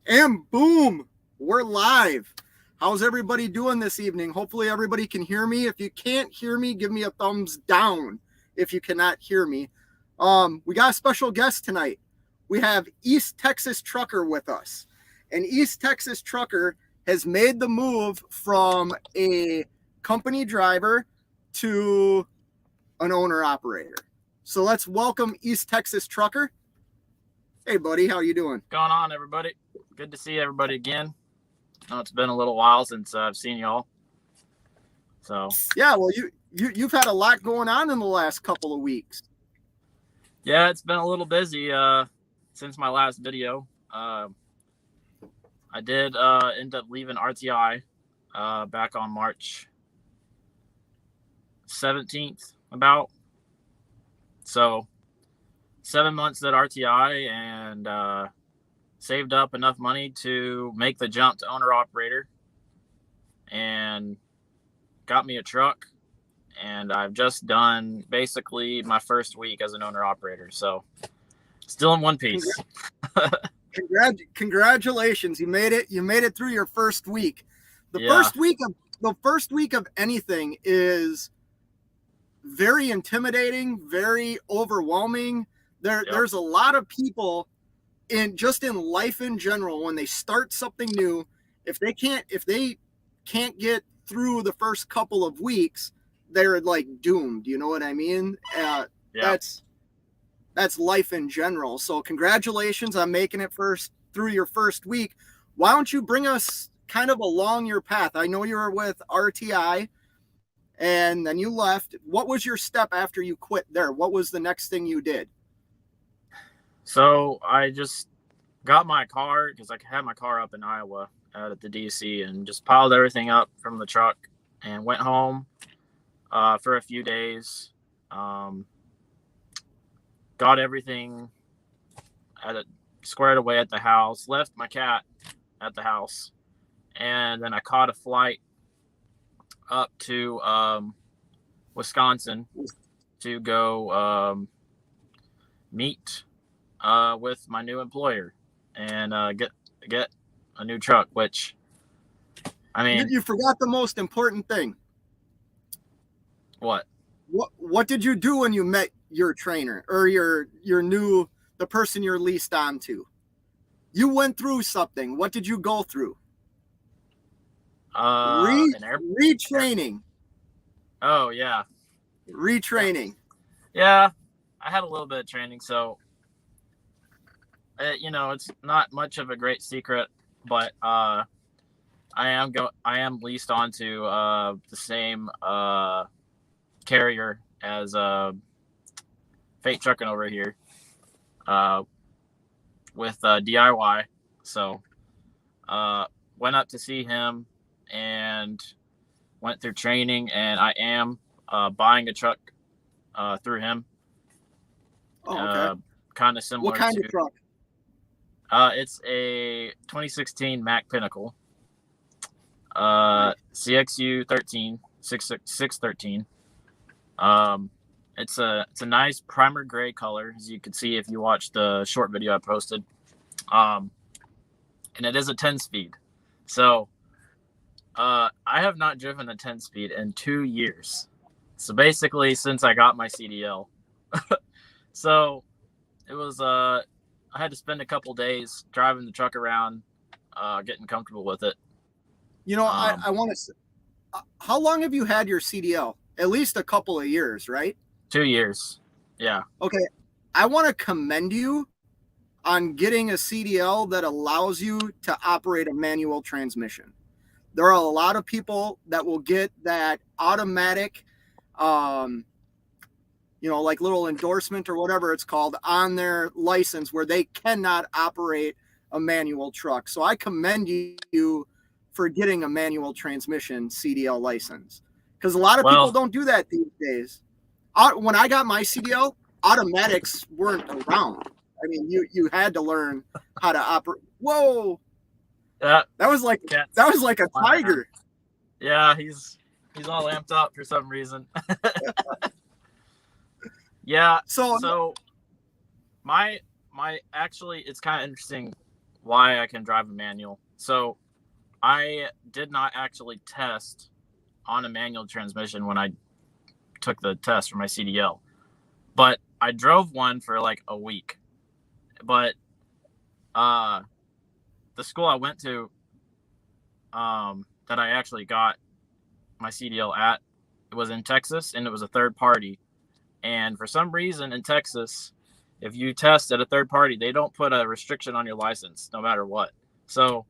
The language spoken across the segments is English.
And boom, we're live. How's everybody doing this evening? Hopefully, everybody can hear me. If you can't hear me, give me a thumbs down if you cannot hear me. We got a special guest tonight. We have East Texas Trucker with us. And East Texas Trucker has made the move from a company driver to an owner operator. So let's welcome East Texas Trucker. Hey, buddy, how you doing? What's going on, everybody? Good to see everybody again. It's been a little while since I've seen y'all. So yeah, well, you've had a lot going on in the last couple of weeks. Yeah, it's been a little busy since my last video. I did end up leaving RTI back on March 17th, about. So 7 months at RTI and saved up enough money to make the jump to owner operator and got me a truck. And I've just done basically my first week as an owner operator. So still in one piece. Congratulations. You made it. You made it through your first week. The first week of anything is very intimidating, very overwhelming. There's a lot of people in life in general, when they start something new, if they can't get through the first couple of weeks, they're like doomed. You know what I mean? That's life in general. So congratulations on making it through your first week. Why don't you bring us kind of along your path? I know you were with RTI and then you left. What was your step after you quit there? What was the next thing you did? So I just got my car, because I had my car up in Iowa out at the DC, and just piled everything up from the truck and went home for a few days. Got everything squared away at the house, left my cat at the house, and then I caught a flight up to Wisconsin to go meet with my new employer and get a new truck, which, I mean, you forgot the most important thing. What did you do when you met your trainer or the person you're leased onto? You went through something. What did you go through? Retraining. Oh yeah. Retraining. Yeah, I had a little bit of training, so it's not much of a great secret, but I am leased onto the same carrier as Fate Trucking over here with DIY. So went up to see him and went through training, and I am buying a truck through him. Oh, okay. Kind of similar. What kind of truck? It's a 2016 Mack Pinnacle. CXU 613. It's a nice primer gray color, as you can see if you watch the short video I posted. And it is a 10-speed. So I have not driven a 10-speed in 2 years. So basically, since I got my CDL. So it was I had to spend a couple days driving the truck around, getting comfortable with it. I want to. How long have you had your CDL? At least a couple of years, right? 2 years. Yeah. Okay. I want to commend you on getting a CDL that allows you to operate a manual transmission. There are a lot of people that will get that automatic, like little endorsement or whatever it's called on their license where they cannot operate a manual truck. So I commend you for getting a manual transmission CDL license, because a lot of people don't do that these days. When I got my CDL, automatics weren't around. I mean, you had to learn how to operate. Whoa, that was like a tiger. Yeah, he's all amped up for some reason. Yeah. So my actually, it's kind of interesting why I can drive a manual. So I did not actually test on a manual transmission when I took the test for my CDL, but I drove one for like a week. But the school I went to, that I actually got my CDL at, it was in Texas, and it was a third party. And for some reason in Texas, if you test at a third party, they don't put a restriction on your license no matter what. So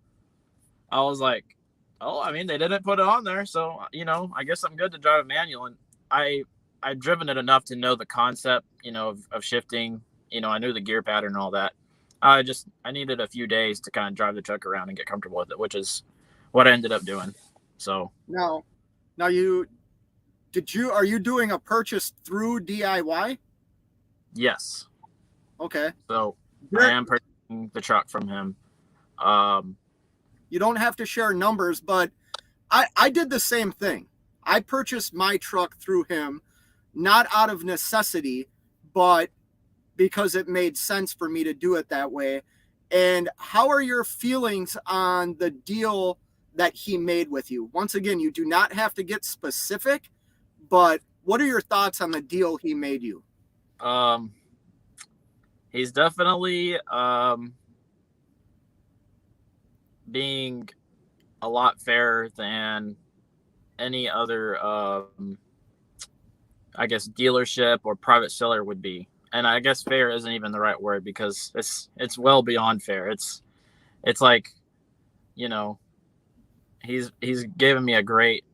I was like, oh, I mean, they didn't put it on there. So, I guess I'm good to drive a manual. And I've driven it enough to know the concept, of shifting. I knew the gear pattern and all that. I needed a few days to kind of drive the truck around and get comfortable with it, which is what I ended up doing. So now are you doing a purchase through DIY? yes. Okay. So I am purchasing the truck from him. You don't have to share numbers, but I did the same thing. I purchased my truck through him, not out of necessity, but because it made sense for me to do it that way. And how are your feelings on the deal that he made with you? Once again, you do not have to get specific, but what are your thoughts on the deal he made you? He's definitely being a lot fairer than any other, I guess, dealership or private seller would be. And I guess fair isn't even the right word, because it's well beyond fair. It's like, he's given me a great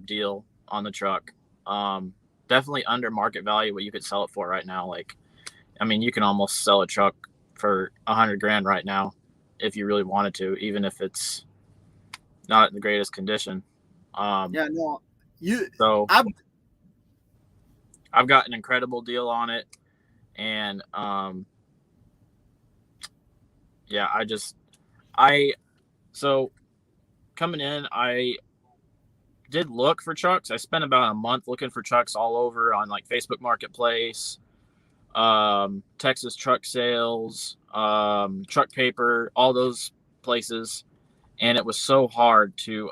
deal on the truck. Definitely under market value what you could sell it for right now. Like, I mean, you can almost sell a truck for $100,000 right now if you really wanted to, even if it's not in the greatest condition. So I've got an incredible deal on it. And so coming in, I did look for trucks. I spent about a month looking for trucks all over on like Facebook Marketplace, Texas Truck Sales, Truck Paper, all those places. And it was so hard to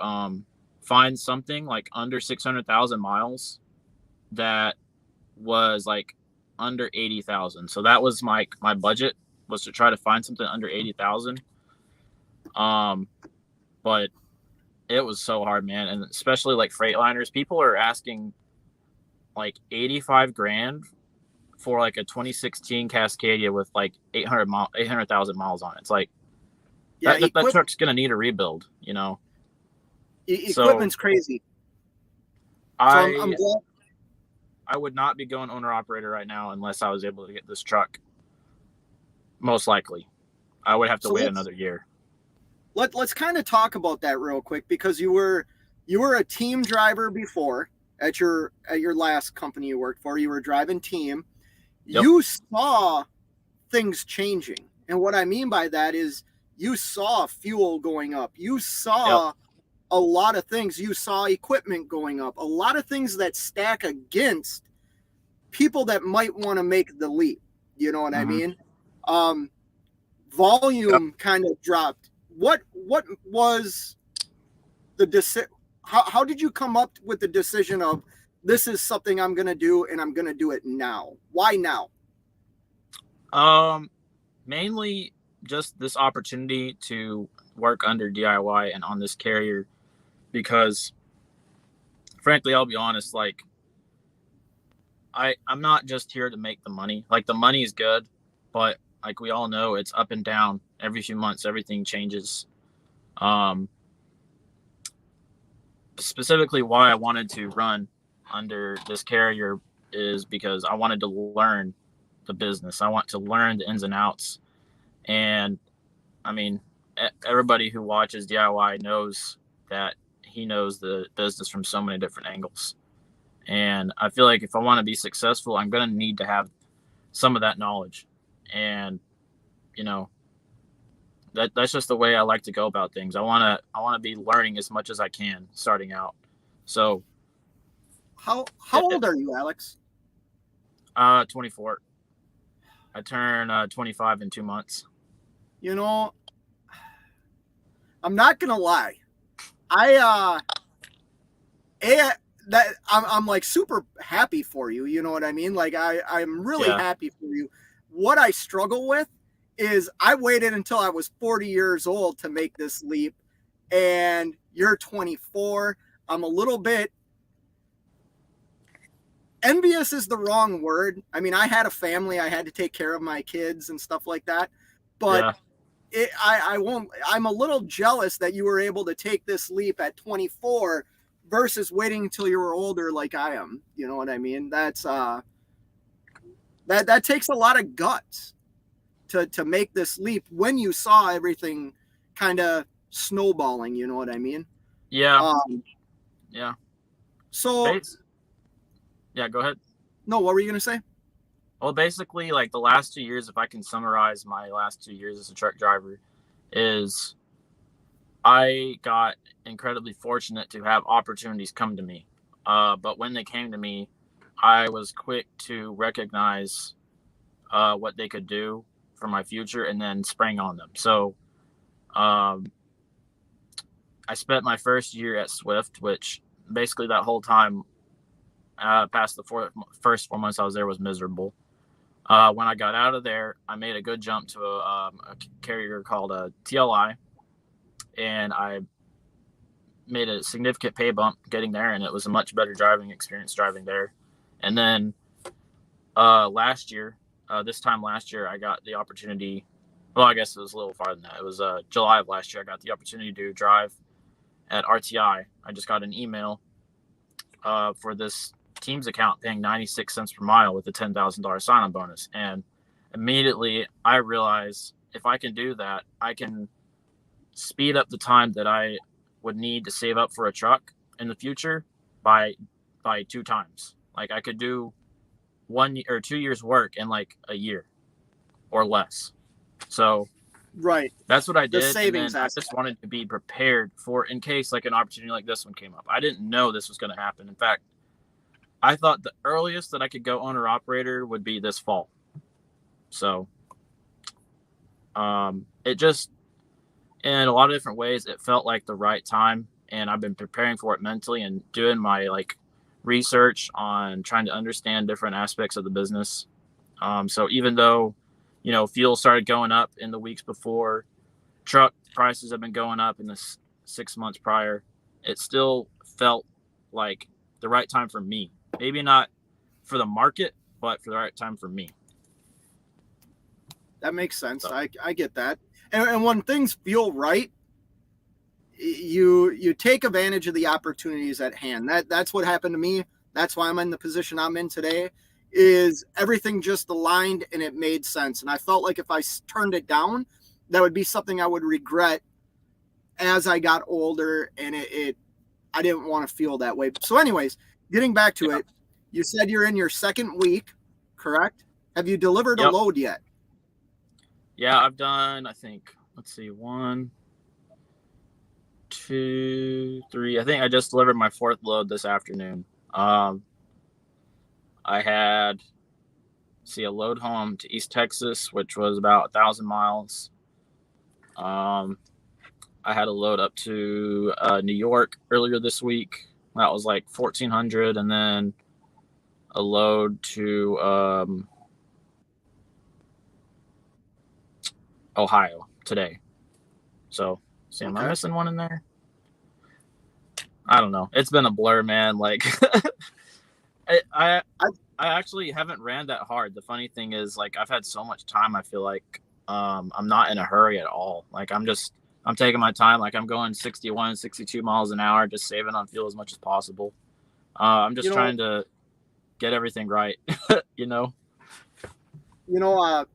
find something like under 600,000 miles that was like under 80,000. So that was my budget, was to try to find something under 80,000. But it was so hard, man. And especially like Freightliners, people are asking like 85,000 for like a 2016 Cascadia with like 800,000 miles on it. It's like, that truck's going to need a rebuild, Equipment's crazy. I'm glad. I would not be going owner operator right now unless I was able to get this truck. Most likely, I would have to wait another year. Let's kind of talk about that real quick, because you were a team driver before at your last company you worked for. You were driving team. Yep. You saw things changing, and what I mean by that is you saw fuel going up. You saw a lot of things. You saw equipment going up. A lot of things that stack against people that might want to make the leap. You know what I mean? Volume kind of dropped. What was the decision? How did you come up with the decision of, this is something I'm going to do, and I'm going to do it now? Why now? Mainly just this opportunity to work under DIY and on this carrier, because frankly, I'll be honest, like I'm not just here to make the money. Like, the money is good, but like we all know, it's up and down every few months. Everything changes. Specifically why I wanted to run under this carrier is because I wanted to learn the business. I want to learn the ins and outs. And I mean, everybody who watches DIY knows that he knows the business from so many different angles. And I feel like if I want to be successful, I'm going to need to have some of that knowledge. And, that's just the way I like to go about things. I want to be learning as much as I can starting out. So how old are you, Alex? 24. I turn 25 in 2 months. I'm not gonna lie. I'm like super happy for you. You know what I mean? Like I'm really happy for you. What I struggle with is I waited until I was 40 years old to make this leap, and you're 24. I'm a little bit envious is the wrong word. I mean, I had a family, I had to take care of my kids and stuff like that, but I'm a little jealous that you were able to take this leap at 24 versus waiting until you were older like I am. You know what I mean? That's that takes a lot of guts to make this leap when you saw everything kind of snowballing, you know what I mean? Yeah. So yeah, go ahead. No, what were you going to say? Well, basically, like the last 2 years, if I can summarize my last 2 years as a truck driver, is I got incredibly fortunate to have opportunities come to me. But when they came to me, I was quick to recognize what they could do for my future and then sprang on them. So I spent my first year at Swift, which basically that whole time past the first 4 months I was there was miserable. When I got out of there, I made a good jump to a carrier called a TLI, and I made a significant pay bump getting there, and it was a much better driving experience driving there. And then this time last year, I got the opportunity. Well, I guess it was a little farther than that. It was July of last year. I got the opportunity to drive at RTI. I just got an email for this Teams account paying 96 cents per mile with a $10,000 sign-on bonus. And immediately I realized if I can do that, I can speed up the time that I would need to save up for a truck in the future by 2 times. Like I could do 1 or 2 years work in like a year or less. So right, that's what I did. The savings and then I just wanted to be prepared for in case like an opportunity like this one came up. I didn't know this was going to happen. In fact, I thought the earliest that I could go owner operator would be this fall. So it just, in a lot of different ways, it felt like the right time. And I've been preparing for it mentally and doing my like research on trying to understand different aspects of the business. So even though, you know, fuel started going up in the weeks before, truck prices have been going up in the 6 months prior, it still felt like the right time for me. Maybe not for the market, but for the right time for me. That makes sense. So, I get that. And when things feel right, you take advantage of the opportunities at hand. That's what happened to me. That's why I'm in the position I'm in today, is everything just aligned and it made sense. And I felt like if I turned it down, that would be something I would regret as I got older, and I didn't want to feel that way. So anyways, getting back to it, you said you're in your second week, correct? Have you delivered a load yet? Yeah, I've done, I think, let's see, 1, 2, 3. I think I just delivered my 4th load this afternoon. I had, a load home to East Texas, which was about 1,000 miles. I had a load up to New York earlier this week. That was like 1,400, and then a load to Ohio today. So, am I missing one in there? I don't know. It's been a blur, man. Like, I actually haven't ran that hard. The funny thing is, like, I've had so much time. I feel like I'm not in a hurry at all. Like, I'm taking my time. Like, I'm going 61, 62 miles an hour, just saving on fuel as much as possible. I'm just trying to get everything right, you know?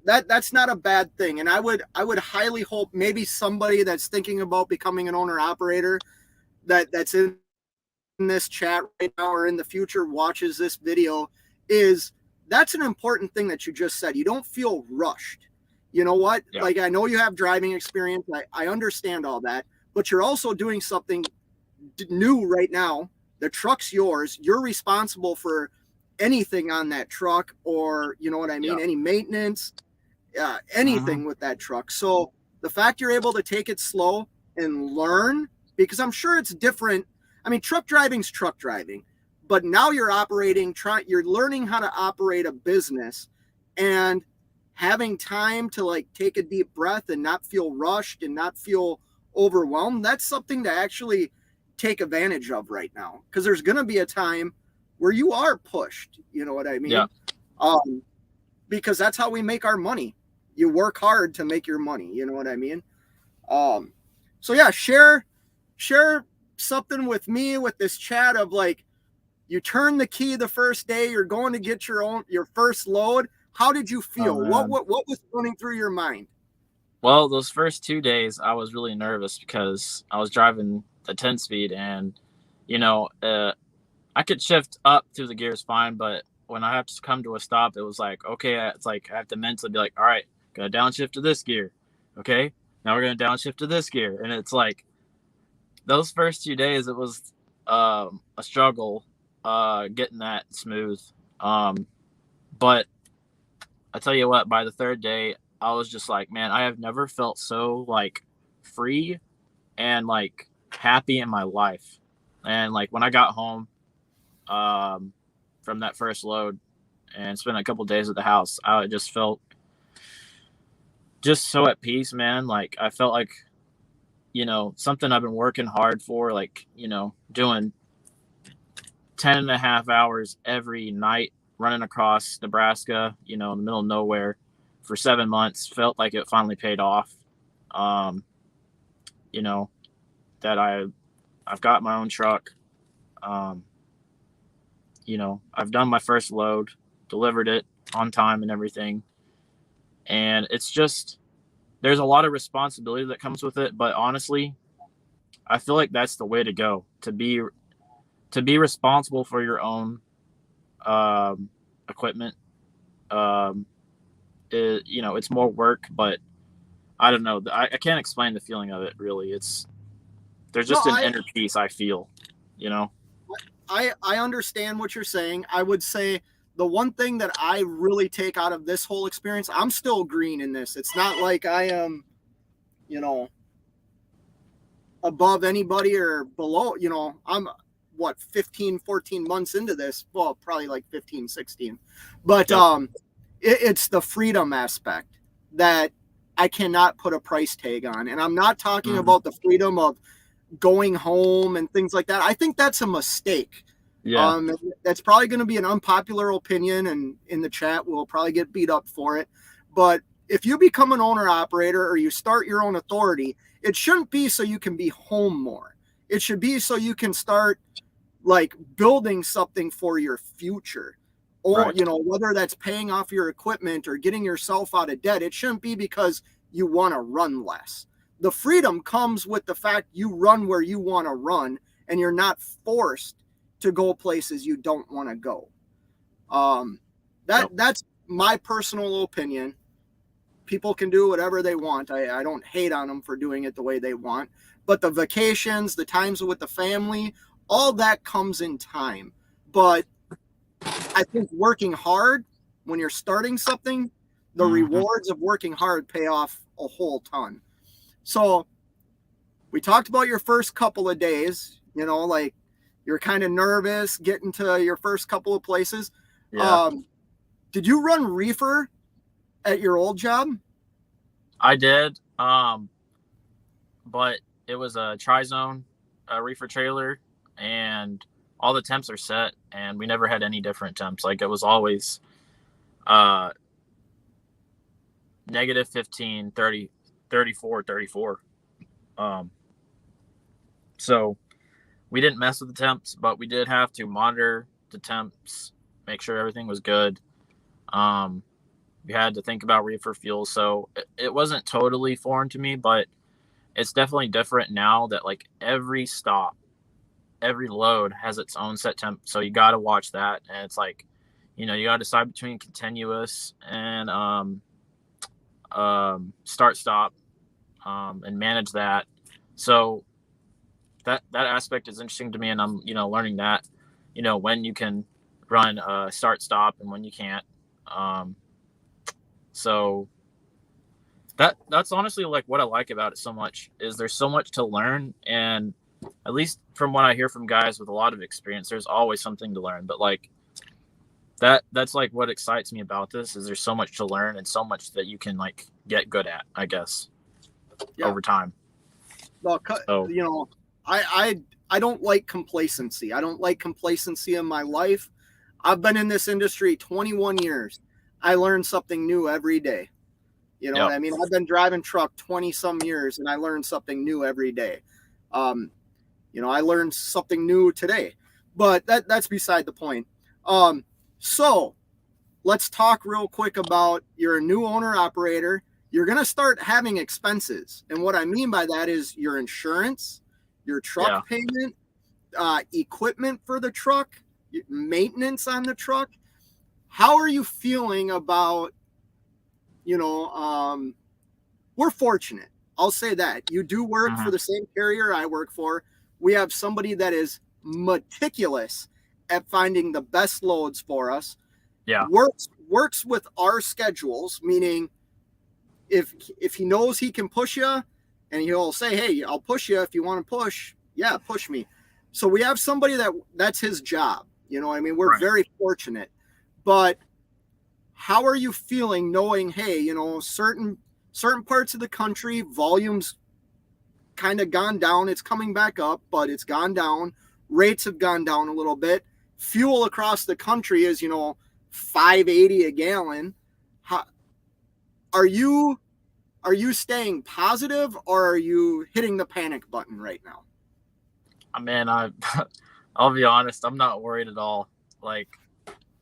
That's not a bad thing. And I would highly hope maybe somebody that's thinking about becoming an owner operator that's in this chat right now or in the future watches this video, that's an important thing that you just said. You don't feel rushed. You know what? Yeah. Like, I know you have driving experience. I understand all that, but you're also doing something new right now. The truck's yours. You're responsible for anything on that truck, or, you know what I mean? Yeah. Any maintenance, anything with that truck. So the fact you're able to take it slow and learn, because I'm sure it's different. I mean, truck driving's truck driving, but now you're you're learning how to operate a business, and having time to like take a deep breath and not feel rushed and not feel overwhelmed. That's something to actually take advantage of right now, because there's going to be a time where you are pushed. You know what I mean? Yeah. Because that's how we make our money. You work hard to make your money. You know what I mean? So yeah, share something with me with this chat of like, you turn the key the first day, you're going to get your first load. How did you feel? Oh, what was running through your mind? Well, those first 2 days, I was really nervous because I was driving the 10 speed, and I could shift up through the gears fine, but when I have to come to a stop, it was like, okay, it's like I have to mentally be like, all right, gonna downshift to this gear. Okay, now we're gonna downshift to this gear. And it's like those first 2 days, it was a struggle getting that smooth. But I tell you what, by the third day, I was just like, man, I have never felt so like free and like happy in my life. And like when I got home from that first load and spent a couple days at the house, I just felt just so at peace, man. Like I felt like, something I've been working hard for, like, doing 10.5 hours every night, running across Nebraska, in the middle of nowhere for 7 months, felt like it finally paid off. That I've got my own truck. I've done my first load, delivered it on time and everything. And it's just, there's a lot of responsibility that comes with it. But honestly, I feel like that's the way to go, to be responsible for your own equipment. It's more work, but I don't know. I can't explain the feeling of it, really. There's just an inner peace I feel, I understand what you're saying. I would say the one thing that I really take out of this whole experience, I'm still green in this. It's not like I am, above anybody or below. I'm 14 months into this. Well, probably like 15, 16. But yep. It's the freedom aspect that I cannot put a price tag on. And I'm not talking about the freedom of going home and things like that. I think that's a mistake. Yeah. That's probably going to be an unpopular opinion, and in the chat we'll probably get beat up for it. But if you become an owner operator or you start your own authority, it shouldn't be so you can be home more. It should be so you can start like building something for your future, or right. Whether that's paying off your equipment or getting yourself out of debt. It shouldn't be because you want to run less. The freedom comes with the fact you run where you want to run, and you're not forced to go places you don't want to go. That's my personal opinion. People can do whatever they want. I don't hate on them for doing it the way they want, but the vacations, the times with the family, all that comes in time. But I think working hard when you're starting something, the rewards of working hard pay off a whole ton. So we talked about your first couple of days, like you're kind of nervous getting to your first couple of places. Yeah. Did you run reefer at your old job? I did. But it was a tri-zone reefer trailer, and all the temps are set, and we never had any different temps. Like it was always negative 15, 30, 34, 34. So we didn't mess with the temps, but we did have to monitor the temps, make sure everything was good. We had to think about reefer fuel. So it wasn't totally foreign to me, but it's definitely different now that like every stop, every load has its own set temp. So you got to watch that. And it's like, you got to decide between continuous and start stop and manage that. So that aspect is interesting to me, and I'm learning that when you can run start stop and when you can't. So that's honestly like what I like about it so much is there's so much to learn, and at least from what I hear from guys with a lot of experience, there's always something to learn. But like that's like what excites me about this is there's so much to learn and so much that you can like get good at, I guess, over time. Well, you know, I don't like complacency. I don't like complacency in my life. I've been in this industry 21 years. I learn something new every day. You know what I mean? I've been driving truck 20 some years and I learn something new every day. You know, I learned something new today, but that's beside the point. So let's talk real quick about you're a new owner operator. You're going to start having expenses. And what I mean by that is your insurance, your truck payment, equipment for the truck, maintenance on the truck. How are you feeling about, you know, we're fortunate. I'll say that. You do work for the same carrier I work for. We have somebody that is meticulous at finding the best loads for us. Yeah. Works with our schedules, meaning if he knows he can push you and he'll say, hey, I'll push you if you want to push. Yeah, push me. So we have somebody that's his job. You know what I mean? We're very fortunate. But how are you feeling knowing, hey, you know, certain parts of the country, volumes kind of gone down. It's coming back up, but it's gone down. Rates have gone down a little bit. Fuel across the country is, you know, $5.80 a gallon. How, are you staying positive or are you hitting the panic button right now? Man, I'll be honest, I'm not worried at all. Like,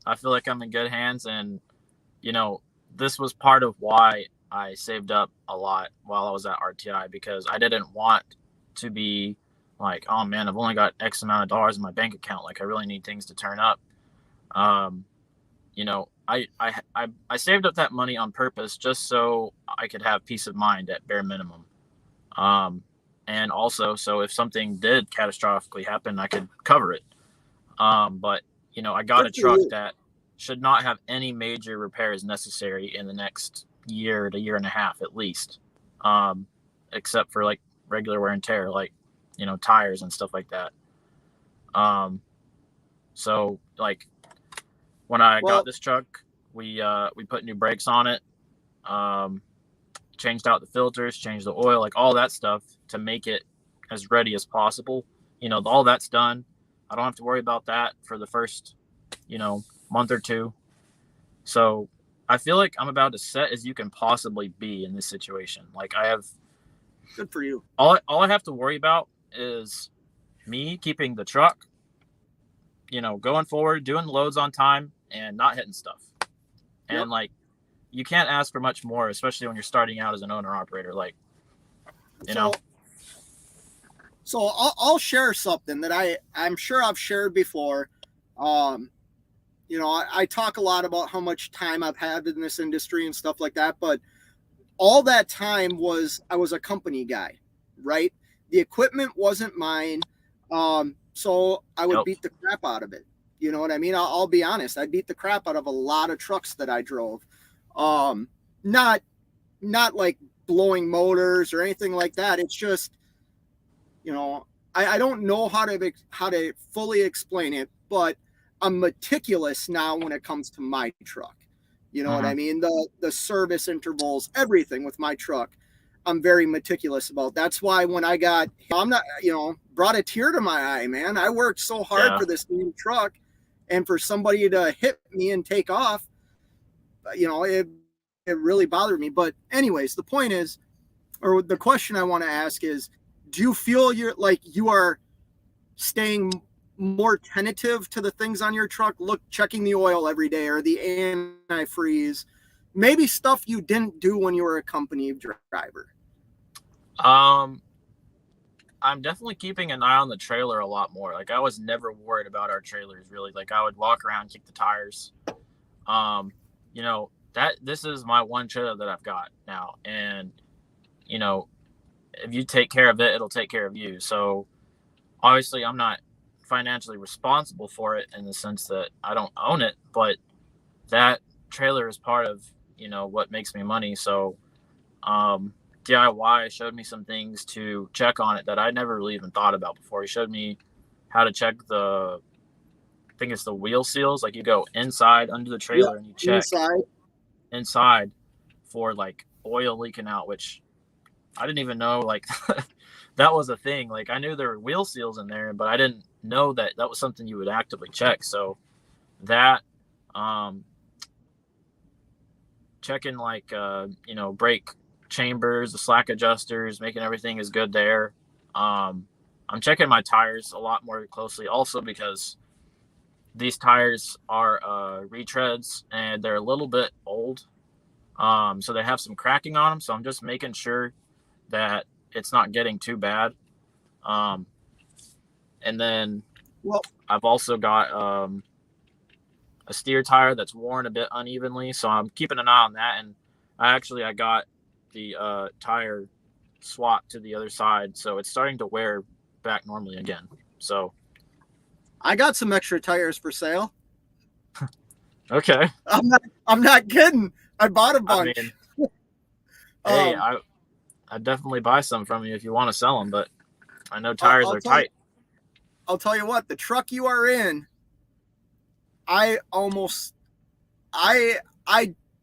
I feel like I'm in good hands, and you know, this was part of why I saved up a lot while I was at RTI, because I didn't want to be like, oh man, I've only got X amount of dollars in my bank account. Like, I really need things to turn up. You know, I saved up that money on purpose just so I could have peace of mind at bare minimum. And also, so if something did catastrophically happen, I could cover it. But you know, I got a truck that should not have any major repairs necessary in the next year to year and a half at least, except for like regular wear and tear, like, you know, tires and stuff like that. So like when I got this truck, we put new brakes on it, changed out the filters, changed the oil, like all that stuff to make it as ready as possible. You know, all that's done. I don't have to worry about that for the first, you know, month or two. So I feel like I'm about as set as you can possibly be in this situation. Like, I have, good for you. All I have to worry about is me keeping the truck, you know, going forward, doing loads on time and not hitting stuff. And like, you can't ask for much more, especially when you're starting out as an owner operator. Like, you know. So I'll share something that I'm sure I've shared before. You know, I talk a lot about how much time I've had in this industry and stuff like that, but all that time I was a company guy, right? The equipment wasn't mine. So I would beat the crap out of it. You know what I mean? I'll be honest. I beat the crap out of a lot of trucks that I drove. Not like blowing motors or anything like that. It's just, you know, I don't know how to fully explain it, but I'm meticulous now when it comes to my truck. You know what I mean? The service intervals, everything with my truck, I'm very meticulous about. That's why when I'm not, you know, brought a tear to my eye, man. I worked so hard for this new truck, and for somebody to hit me and take off, you know, it really bothered me. But anyways, the point is, or the question I want to ask is, do you feel you are staying more tentative to the things on your truck? Checking the oil every day or the antifreeze, maybe stuff you didn't do when you were a company driver. I'm definitely keeping an eye on the trailer a lot more. Like, I was never worried about our trailers really. Like, I would walk around, kick the tires. You know, this is my one trailer that I've got now, and you know, if you take care of it, it'll take care of you. So obviously I'm not financially responsible for it in the sense that I don't own it, but that trailer is part of, you know, what makes me money. So DIY showed me some things to check on it that I never really even thought about before. He showed me how to check I think it's the wheel seals. Like you go inside under the trailer and you check inside for like oil leaking out, which I didn't even know like that was a thing. Like I knew there were wheel seals in there, but I didn't know that was something you would actively check. So that, checking like, brake chambers, the slack adjusters, making everything is good there. I'm checking my tires a lot more closely also because these tires are retreads and they're a little bit old. So they have some cracking on them. So I'm just making sure that it's not getting too bad. And then I've also got a steer tire that's worn a bit unevenly. So I'm keeping an eye on that. And I got the tire swapped to the other side. So it's starting to wear back normally again. So I got some extra tires for sale. Okay. I'm not kidding. I bought a bunch. I mean, hey, I'd definitely buy some from you if you want to sell them, but I know tires are tight. I'll tell you what, the truck you are in, I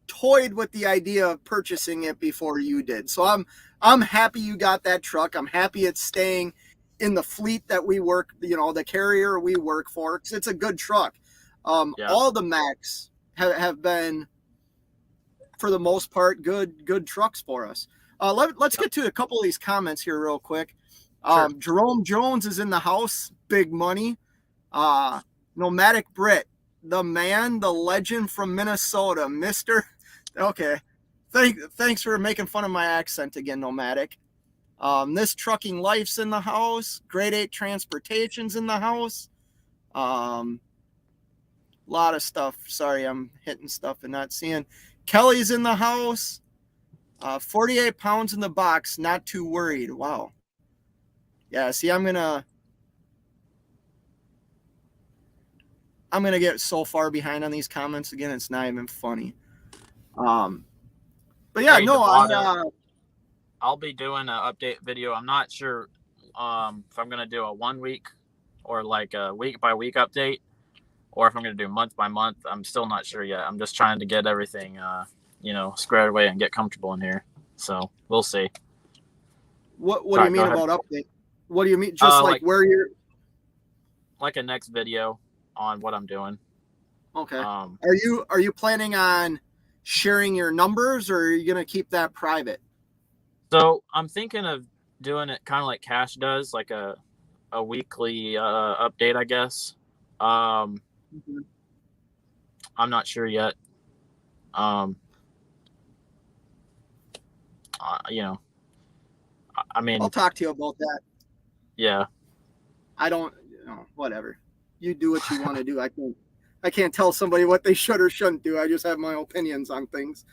toyed with the idea of purchasing it before you did. So I'm happy you got that truck. I'm happy it's staying in the fleet that we work, the carrier we work for, because it's a good truck. All the Macs have been, for the most part, good trucks for us. Let's get to a couple of these comments here real quick. Sure. Jerome Jones is in the house. Big money. Nomadic Brit, the man, the legend from Minnesota, Mr. Okay. Thanks for making fun of my accent again, Nomadic. This Trucking Life's in the house. Grade 8 Transportation's in the house. Lot of stuff. Sorry, I'm hitting stuff and not seeing. Kelly's in the house. 48 pounds in the box. Not too worried. Wow. Yeah, see, I'm gonna get so far behind on these comments again. It's not even funny. But yeah, hey, no, I'll be doing an update video. I'm not sure if I'm gonna do a 1 week or like a week by week update, or if I'm gonna do month by month. I'm still not sure yet. I'm just trying to get everything squared away and get comfortable in here. So we'll see. What do you mean about update? What do you mean? Just like where you're, like a next video on what I'm doing. Okay. Are you planning on sharing your numbers, or are you gonna keep that private? So I'm thinking of doing it kind of like Cash does, like a weekly update, I guess. I'm not sure yet. I mean, I'll talk to you about that. Yeah. I don't, whatever. You do what you want to do. I can't tell somebody what they should or shouldn't do. I just have my opinions on things.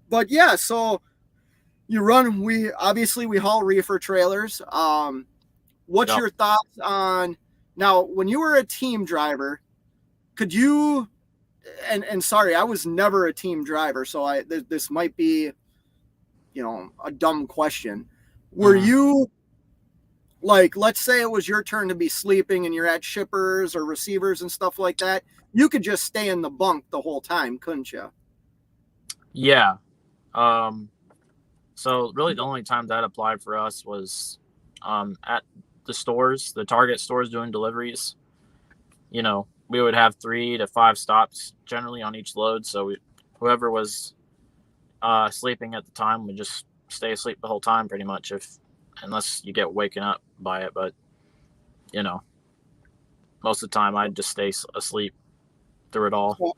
But yeah, so we haul reefer trailers. What's your thoughts on, now, when you were a team driver, could you, and sorry, I was never a team driver, so this might be, a dumb question. Were you, like, let's say it was your turn to be sleeping and you're at shippers or receivers and stuff like that, you could just stay in the bunk the whole time, couldn't you? Yeah. So really the only time that applied for us was at the stores, the Target stores doing deliveries. We would have 3 to 5 stops generally on each load. So whoever was sleeping at the time would just stay asleep the whole time pretty much, unless you get waken up by it. But most of the time I'd just stay asleep through it all.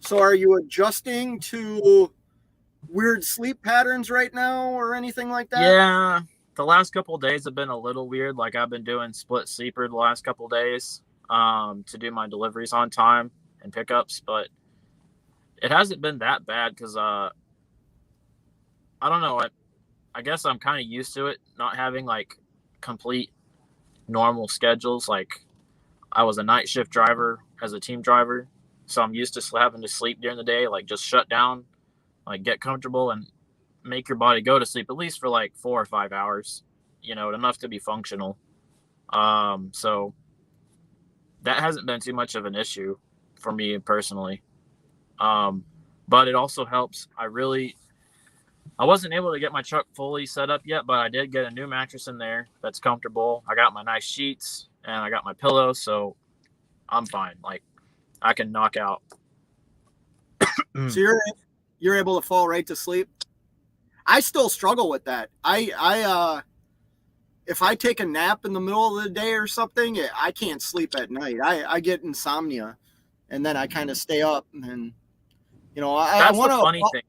So are you adjusting to weird sleep patterns right now or anything like that? Yeah, the last couple of days have been a little weird. Like I've been doing split sleeper the last couple of days to do my deliveries on time and pickups, but it hasn't been that bad because I don't know. I guess I'm kind of used to it, not having like complete normal schedules. Like I was a night shift driver as a team driver, so I'm used to having to sleep during the day, like just shut down, like get comfortable and make your body go to sleep at least for like 4 or 5 hours, enough to be functional. So that hasn't been too much of an issue for me personally. But it also helps. I wasn't able to get my truck fully set up yet, but I did get a new mattress in there that's comfortable. I got my nice sheets and I got my pillows, so I'm fine. Like, I can knock out. So you're able to fall right to sleep? I still struggle with that. If I take a nap in the middle of the day or something, I can't sleep at night. I get insomnia, and then I kind of stay up, and That's the funny thing.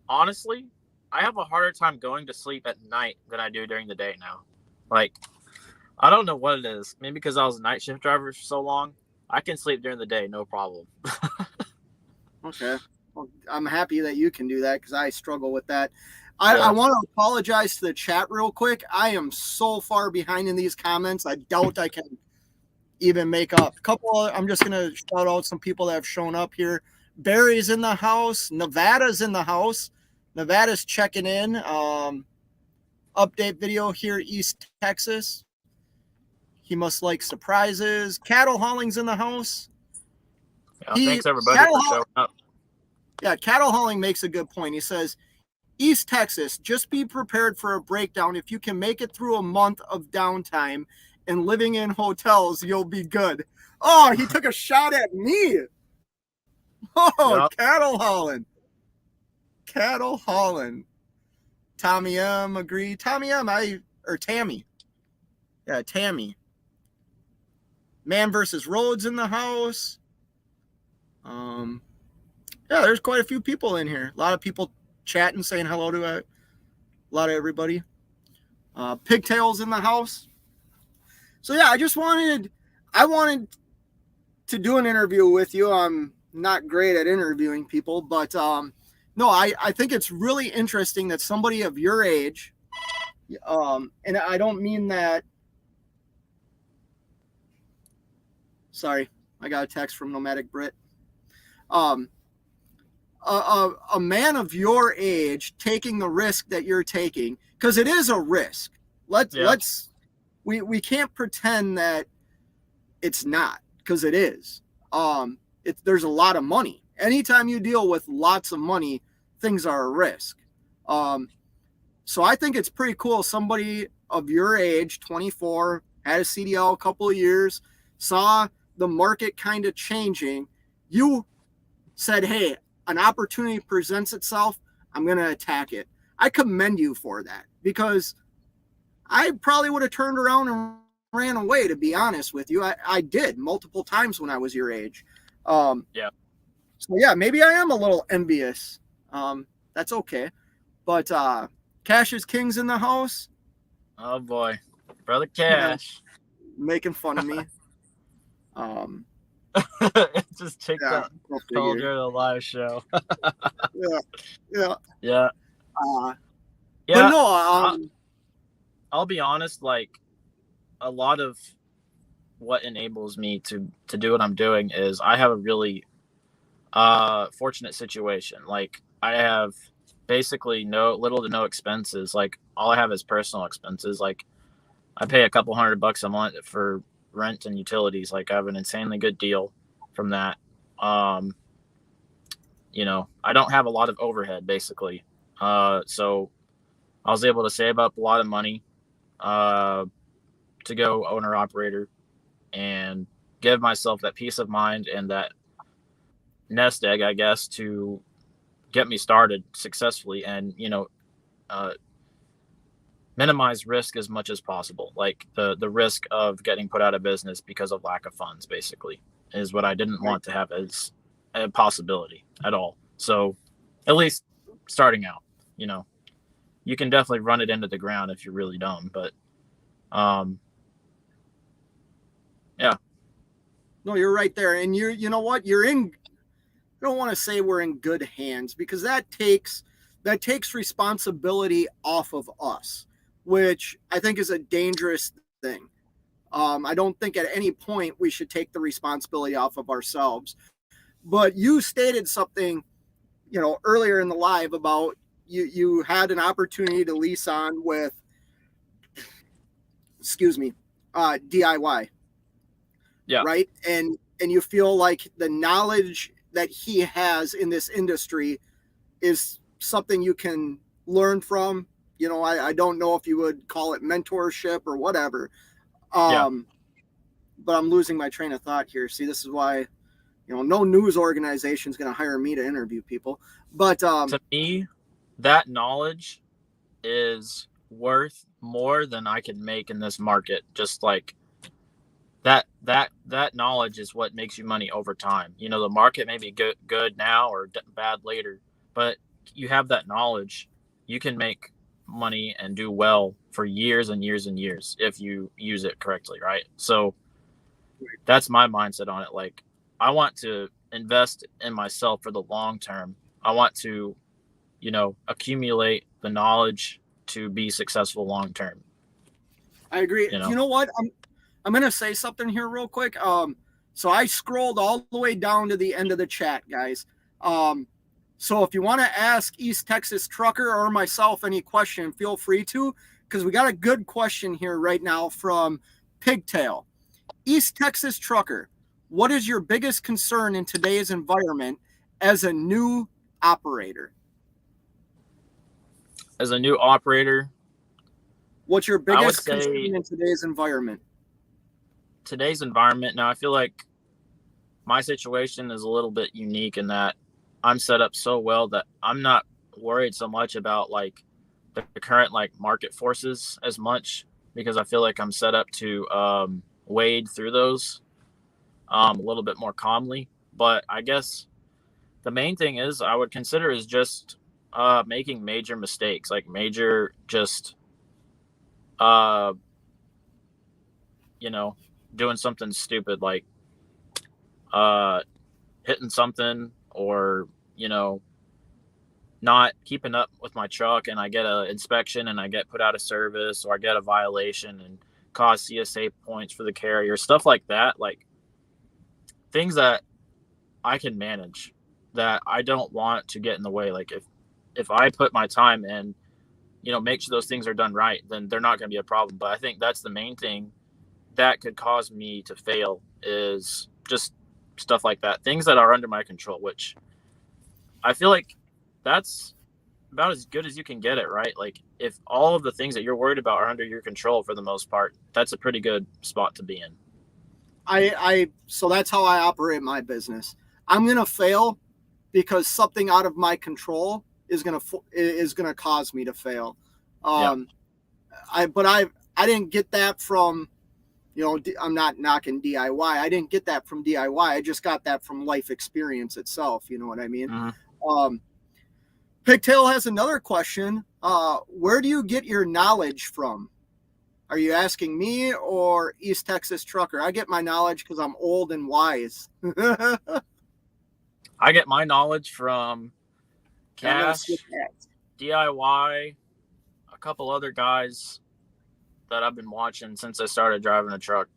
Honestly, I have a harder time going to sleep at night than I do during the day now. Like, I don't know what it is. Maybe because I was a night shift driver for so long. I can sleep during the day, no problem. Okay. Well, I'm happy that you can do that because I struggle with that. I want to apologize to the chat real quick. I am so far behind in these comments. I doubt I can even make up. I'm just going to shout out some people that have shown up here. Barry's in the house. Nevada's in the house. Nevada's checking in. Update video here, East Texas. He must like surprises. Cattle hauling's in the house. Yeah, thanks everybody for showing up. Yeah, cattle hauling makes a good point. He says, East Texas, just be prepared for a breakdown. If you can make it through a month of downtime and living in hotels, you'll be good. Oh, he took a shot at me. Oh, yep. Cattle hauling. Tommy M agree. Tommy M, Tammy. Yeah, Tammy. Man versus Rhodes in the house. Yeah, there's quite a few people in here. A lot of people chatting, saying hello to a lot of everybody. Pigtails in the house. So yeah, I wanted to do an interview with you. I'm not great at interviewing people, but no, I think it's really interesting that somebody of your age, and I don't mean that. Sorry, I got a text from Nomadic Brit. A man of your age taking the risk that you're taking, because it is a risk. We can't pretend that it's not, because it is. There's a lot of money. Anytime you deal with lots of money, things are a risk. So I think it's pretty cool. Somebody of your age, 24, had a CDL a couple of years, saw the market kind of changing. You said, hey, an opportunity presents itself. I'm going to attack it. I commend you for that, because I probably would have turned around and ran away, to be honest with you. I did multiple times when I was your age. Yeah. So yeah, maybe I am a little envious. That's okay. But Cash is King's in the house. Oh boy, brother Cash, making fun of me. Just check that told you the live show. yeah. Yeah. But no, I'll be honest, like, a lot of what enables me to do what I'm doing is I have a really fortunate situation. Like, I have basically little to no expenses. Like, all I have is personal expenses. Like, I pay a couple $100 a month for rent and utilities. Like, I have an insanely good deal from that. I don't have a lot of overhead, basically. So I was able to save up a lot of money to go owner operator and give myself that peace of mind and that nest egg, I guess, to get me started successfully and, minimize risk as much as possible. Like the risk of getting put out of business because of lack of funds, basically, is what I didn't want to have as a possibility at all. So at least starting out, you can definitely run it into the ground if you're really dumb, but yeah. No, you're right there. And you know what? I don't want to say we're in good hands, because that takes responsibility off of us, which I think is a dangerous thing. I don't think at any point we should take the responsibility off of ourselves. But you stated something, earlier in the live about you had an opportunity to lease on with, DIY. Yeah. Right. And you feel like the knowledge that he has in this industry is something you can learn from. You know, I don't know if you would call it mentorship or whatever. Yeah. But I'm losing my train of thought here. See, this is why, no news organization is going to hire me to interview people. But to me, that knowledge is worth more than I can make in this market. Just like that knowledge is what makes you money over time. You know, the market may be good now or bad later, but you have that knowledge, you can make money and do well for years and years and years if you use it correctly, right? So that's my mindset on it. Like, I want to invest in myself for the long term. I want to, accumulate the knowledge to be successful long term. I agree. You know what? I'm going to say something here real quick. So I scrolled all the way down to the end of the chat, guys. So if you want to ask East Texas Trucker or myself any question, feel free to, because we got a good question here right now from Pigtail. East Texas Trucker, what is your biggest concern in today's environment as a new operator? As a new operator, what's your biggest concern in today's environment? Today's environment, now I feel like my situation is a little bit unique in that I'm set up so well that I'm not worried so much about like the current like market forces as much, because I feel like I'm set up to wade through those a little bit more calmly. But I guess the main thing is I would consider is just making major mistakes, like major just doing something stupid, like hitting something, or not keeping up with my truck, and I get an inspection and I get put out of service, or I get a violation and cause CSA points for the carrier, stuff like that. Like things that I can manage, that I don't want to get in the way. Like if I put my time in, make sure those things are done right, then they're not going to be a problem. But I think that's the main thing that could cause me to fail, is just stuff like that, things that are under my control, which I feel like that's about as good as you can get it, right? Like if all of the things that you're worried about are under your control for the most part, that's a pretty good spot to be in. So that's how I operate my business. I'm going to fail because something out of my control is going to cause me to fail. I didn't get that from, I'm not knocking DIY. I didn't get that from DIY. I just got that from life experience itself. You know what I mean? Mm-hmm. Pigtail has another question. Where do you get your knowledge from? Are you asking me or East Texas Trucker? I get my knowledge because I'm old and wise. I get my knowledge from Cash, DIY, a couple other guys that I've been watching since I started driving a truck.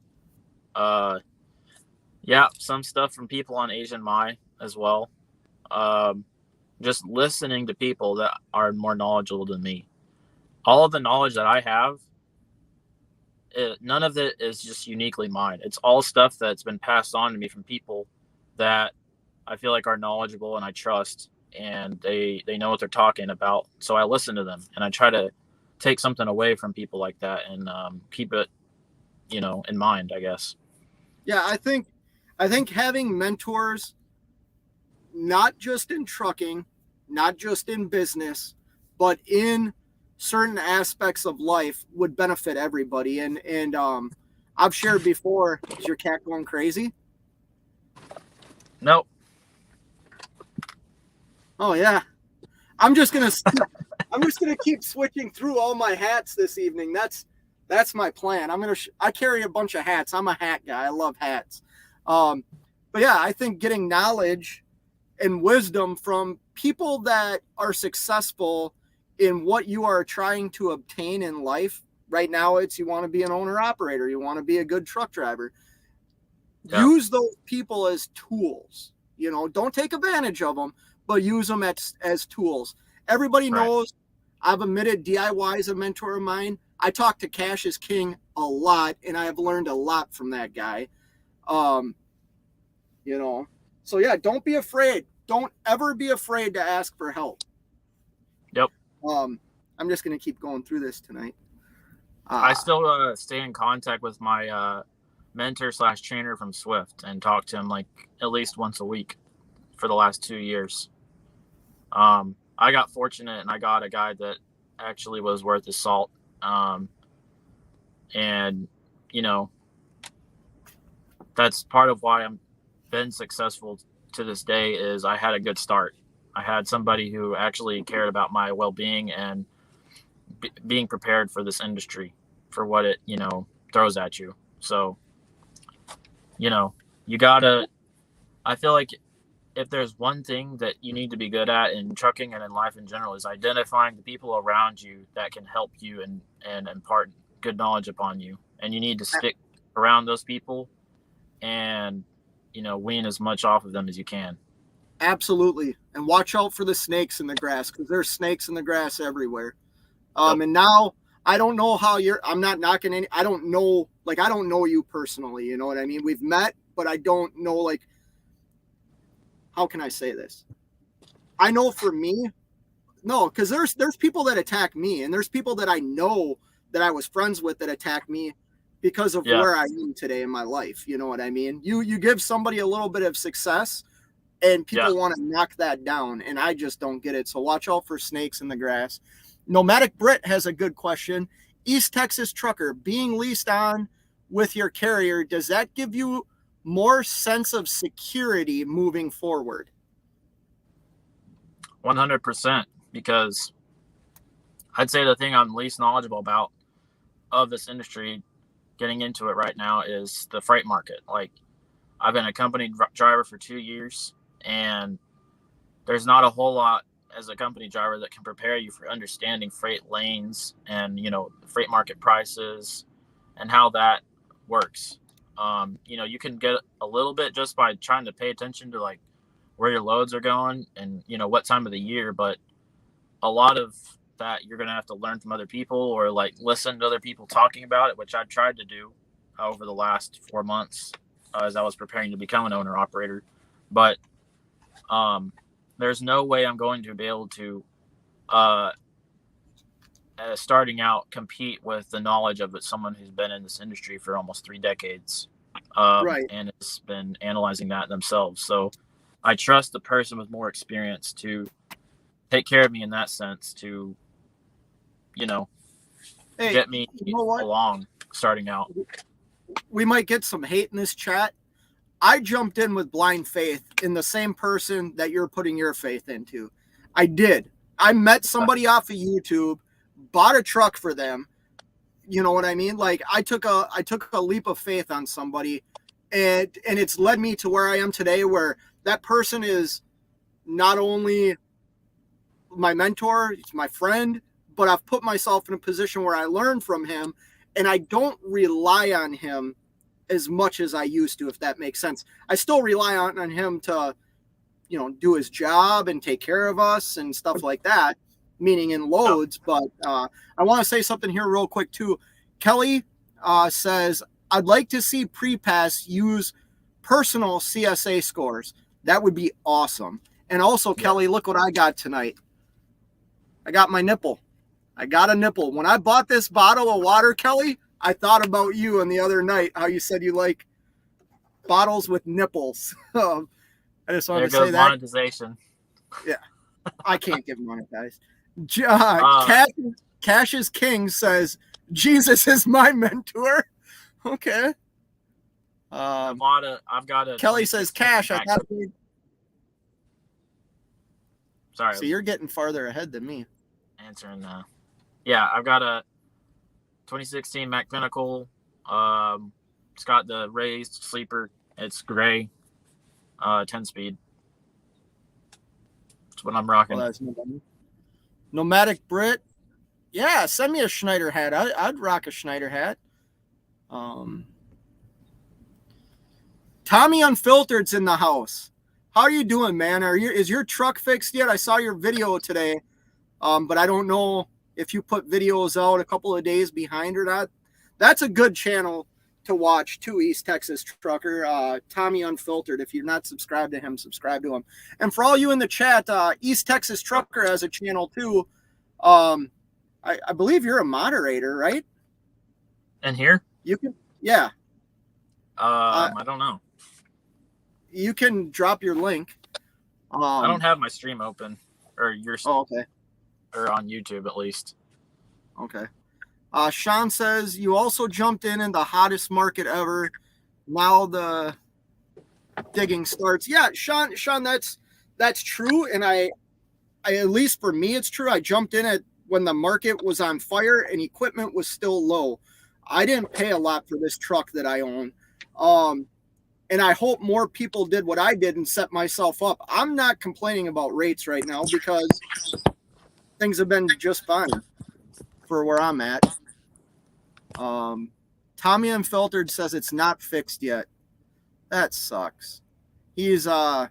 Some stuff from people on Asian Mai as well. Just listening to people that are more knowledgeable than me. All of the knowledge that I have, none of it is just uniquely mine. It's all stuff that's been passed on to me from people that I feel like are knowledgeable and I trust, and they know what they're talking about. So I listen to them and I try to take something away from people like that and keep it, in mind, I guess. Yeah, I think having mentors, not just in trucking, not just in business, but in certain aspects of life, would benefit everybody. And I've shared before, is your cat going crazy? Nope. Oh yeah. I'm just gonna keep switching through all my hats this evening. That's my plan. I carry a bunch of hats. I'm a hat guy. I love hats. But yeah, I think getting knowledge and wisdom from people that are successful in what you are trying to obtain in life. Right now, it's you want to be an owner operator. You want to be a good truck driver. Yeah. Use those people as tools. Don't take advantage of them, but use them as tools. Everybody Right. knows I've admitted DIY is a mentor of mine. I talk to Cash is King a lot, and I have learned a lot from that guy. So yeah, don't be afraid. Don't ever be afraid to ask for help. Yep. I'm just going to keep going through this tonight. I still stay in contact with my mentor / trainer from Swift and talk to him like at least once a week for the last 2 years. I got fortunate and I got a guy that actually was worth his salt. And that's part of why I'm been successful to this day is I had a good start. I had somebody who actually cared about my well-being and being prepared for this industry, for what it, throws at you. So, you gotta, I feel like if there's one thing that you need to be good at in trucking and in life in general is identifying the people around you that can help you and impart good knowledge upon you. And you need to stick around those people and, wean as much off of them as you can. Absolutely. And watch out for the snakes in the grass, because there's snakes in the grass everywhere. Yep. And now I don't know how I'm not knocking any, I don't know you personally, you know what I mean? We've met, but I don't know, how can I say this? I know for me, no, because there's people that attack me, and there's people that I know that I was friends with that attack me because of where I am today in my life. You know what I mean? You give somebody a little bit of success and people want to knock that down, and I just don't get it. So watch out for snakes in the grass. Nomadic Brit has a good question. East Texas trucker, being leased on with your carrier, does that give you more sense of security moving forward? 100%, because I'd say the thing I'm least knowledgeable about of this industry, getting into it right now, is the freight market. Like, I've been a company driver for 2 years, and there's not a whole lot as a company driver that can prepare you for understanding freight lanes and, freight market prices and how that works. You can get a little bit just by trying to pay attention to like where your loads are going and, what time of the year, but a lot of that you're going to have to learn from other people or like listen to other people talking about it, which I've tried to do over the last 4 months as I was preparing to become an owner operator. But there's no way I'm going to be able to, starting out, compete with the knowledge of someone who's been in this industry for almost 3 decades, Right. and has been analyzing that themselves. So I trust the person with more experience to take care of me in that sense, to, get me along starting out. We might get some hate in this chat. I jumped in with blind faith in the same person that you're putting your faith into. I did. I met somebody off of YouTube, bought a truck for them. You know what I mean? Like I took a leap of faith on somebody, and it's led me to where I am today, where that person is not only my mentor, it's my friend, but I've put myself in a position where I learn from him, and I don't rely on him as much as I used to, if that makes sense. I still rely on him to, do his job and take care of us and stuff like that, meaning in loads. But I want to say something here real quick too. Kelly says, I'd like to see Prepass use personal CSA scores. That would be awesome. And also, Kelly, look what I got tonight. I got my nipple. I got a nipple. When I bought this bottle of water, Kelly, I thought about you on the other night, how you said you like bottles with nipples. I just wanted to say that. Monetization. Yeah. I can't give monetized. Cash is King says, Jesus is my mentor. Okay. I've got a Kelly says, Cash, I got to. Sorry. So you're getting farther ahead than me. Answering I've got a 2016 Mack Pinnacle. It's got the raised sleeper. It's gray, 10-speed. That's what I'm rocking. Well, that's Nomadic Brit. Yeah, send me a Schneider hat. I'd rock a Schneider hat. Tommy Unfiltered's in the house. How are you doing, man? Is your truck fixed yet? I saw your video today But I don't know if you put videos out a couple of days behind or not. That's a good channel to watch too, East Texas Trucker. Tommy Unfiltered. If you're not subscribed to him, subscribe to him. And for all you in the chat, East Texas Trucker has a channel too. I believe you're a moderator, right? And here? You can, yeah. I don't know. You can drop your link. I don't have my stream open, or your. Oh, okay. Or on YouTube at least. Okay. Sean says you also jumped in the hottest market ever. Now the digging starts. Yeah, Sean, that's true, and I at least for me it's true. I jumped in at when the market was on fire and equipment was still low. I didn't pay a lot for this truck that I own. And I hope more people did what I did and set myself up. I'm not complaining about rates right now because things have been just fine for where I'm at. Tommy Unfiltered says it's not fixed yet. That sucks. He's got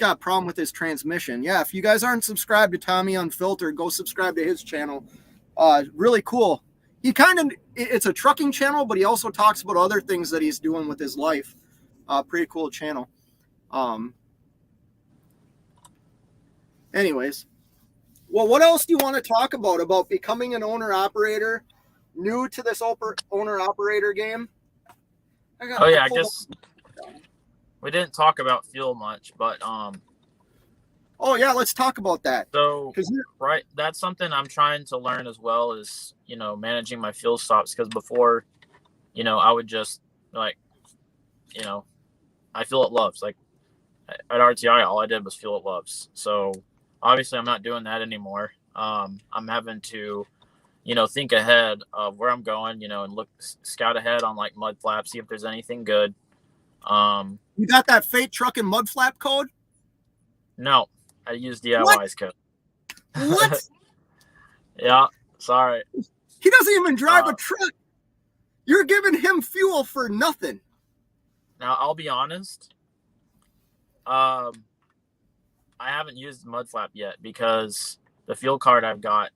a problem with his transmission. Yeah, if you guys aren't subscribed to Tommy Unfiltered, go subscribe to his channel. Really cool. It's a trucking channel, but he also talks about other things that he's doing with his life. Pretty cool channel. Anyways, well, what else do you want to talk about becoming an owner-operator, new to this owner-operator game? I guess we didn't talk about fuel much, but oh yeah, let's talk about that. So right, that's something I'm trying to learn as well as, managing my fuel stops, because before, I would just I fuel at Love's. Like at RTI, all I did was fuel at Love's. So obviously I'm not doing that anymore. I'm having to, think ahead of where I'm going, and scout ahead on like mud flaps, see if there's anything good. You got that Fate truck and mud flap code? No, I use DIY's code. What? Yeah, sorry. He doesn't even drive a truck. You're giving him fuel for nothing. Now, I'll be honest. I haven't used mud flap yet because the fuel card I've got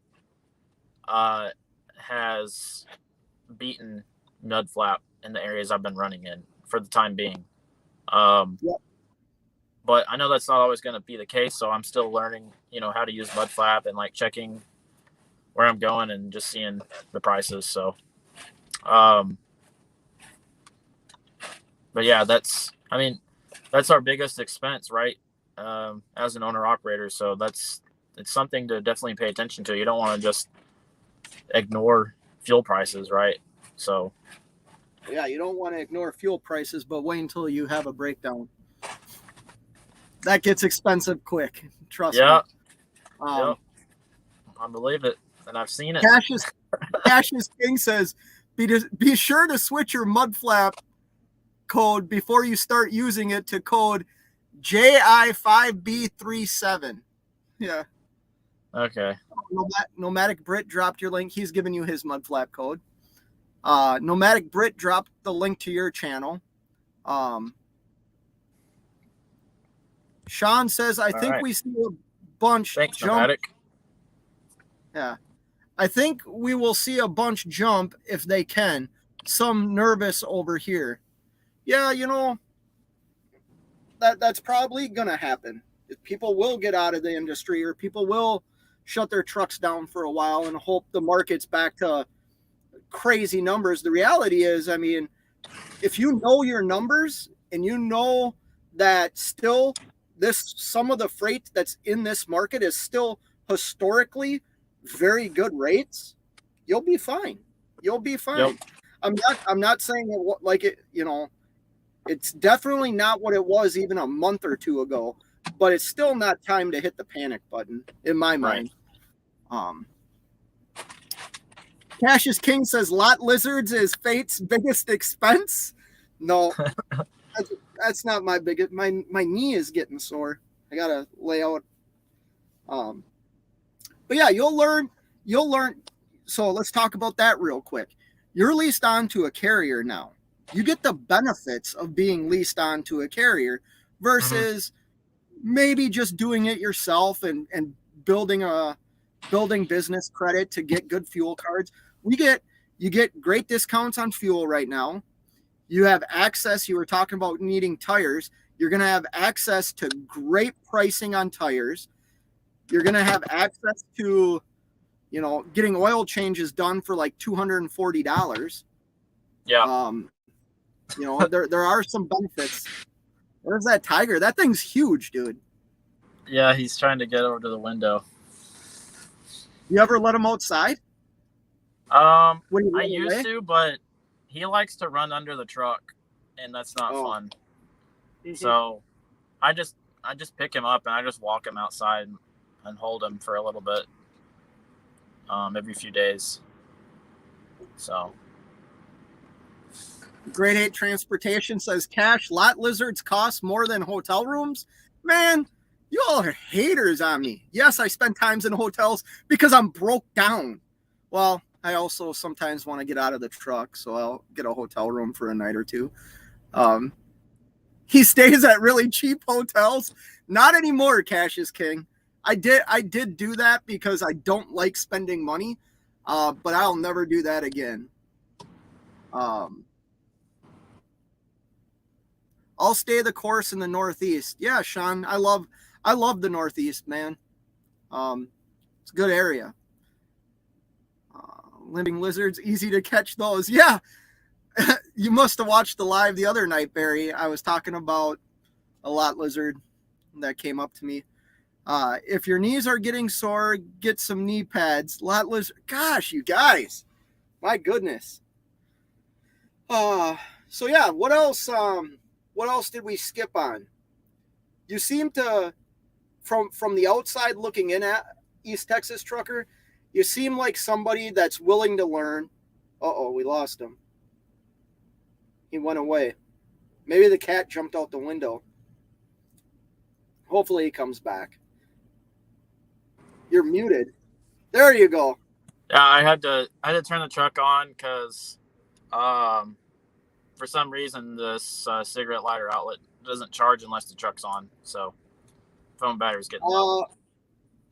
has beaten mud flap in the areas I've been running in for the time being. Yep. But I know that's not always going to be the case, so I'm still learning, how to use mud flap and like checking where I'm going and just seeing the prices. So, but yeah, that's our biggest expense, right? As an owner operator. So it's something to definitely pay attention to. You don't want to just ignore fuel prices, right? So yeah, you don't want to ignore fuel prices, but wait until you have a breakdown. That gets expensive quick. Trust me. Yep. I believe it, and I've seen it. Cassius King says, be sure to switch your mud flap code before you start using it to code JI5B37. Yeah. Okay. Nomadic Brit dropped your link. He's giving you his mud flap code. Nomadic Brit dropped the link to your channel. Sean says, I think we see a bunch Thanks, jump. Nomadic. Yeah. I think we will see a bunch jump if they can. Some nervous over here. Yeah, that's probably going to happen. People will get out of the industry, or people will shut their trucks down for a while and hope the market's back to crazy numbers. The reality is, if you know your numbers and you know that still some of the freight that's in this market is still historically very good rates, you'll be fine. You'll be fine. Yep. I'm not saying it like it, it's definitely not what it was even a month or two ago, but it's still not time to hit the panic button in my mind. Cassius King says lot lizards is Fate's biggest expense. No, that's not my biggest. My knee is getting sore. I gotta lay out. But yeah, you'll learn. So let's talk about that real quick. You're leased onto a carrier now. You get the benefits of being leased onto a carrier versus maybe just doing it yourself and building a building business credit to get good fuel cards. You get great discounts on fuel right now. You have access. You were talking about needing tires. You're going to have access to great pricing on tires. You're going to have access to, getting oil changes done for like $240. Yeah. There are some benefits. Where's that tiger? That thing's huge, dude. Yeah, he's trying to get over to the window. You ever let him outside? I used to, but he likes to run under the truck, and that's not fun. Mm-hmm. So I just pick him up and I just walk him outside and hold him for a little bit every few days. So Grade 8 Transportation says cash lot lizards cost more than hotel rooms. Man, you all are haters on me. Yes, I spend times in hotels because I'm broke down. Well, I also sometimes want to get out of the truck, so I'll get a hotel room for a night or two. He stays at really cheap hotels. Not anymore, Cash is King. I did do that because I don't like spending money, but I'll never do that again. I'll stay the course in the Northeast. Yeah, Sean, I love the Northeast, man. It's a good area. Limping lizards, easy to catch those. Yeah, you must have watched the live the other night, Barry. I was talking about a lot lizard that came up to me. If your knees are getting sore, get some knee pads. Lot lizard. Gosh, you guys, my goodness. So yeah, what else? What else did we skip on? You seem to, from the outside looking in at East Texas Trucker, you seem like somebody that's willing to learn. Uh-oh, we lost him. He went away. Maybe the cat jumped out the window. Hopefully he comes back. You're muted. There you go. Yeah, I had to turn the truck on because for some reason this cigarette lighter outlet doesn't charge unless the truck's on. So phone battery's getting low.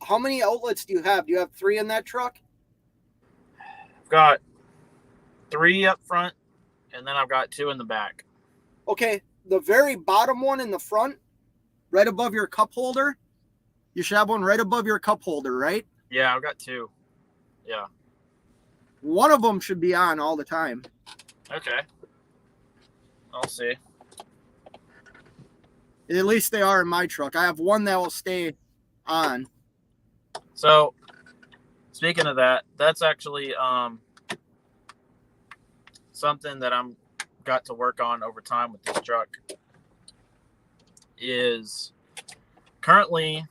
How many outlets do you have? Do you have 3 in that truck? I've got 3 up front, and then I've got 2 in the back. Okay, the very bottom one in the front, right above your cup holder, you should have one right above your cup holder, right? Yeah, I've got 2. Yeah. One of them should be on all the time. Okay. I'll see. At least they are in my truck. I have one that will stay on. So, speaking of that, that's actually something that I'm got to work on over time with this truck. Is currently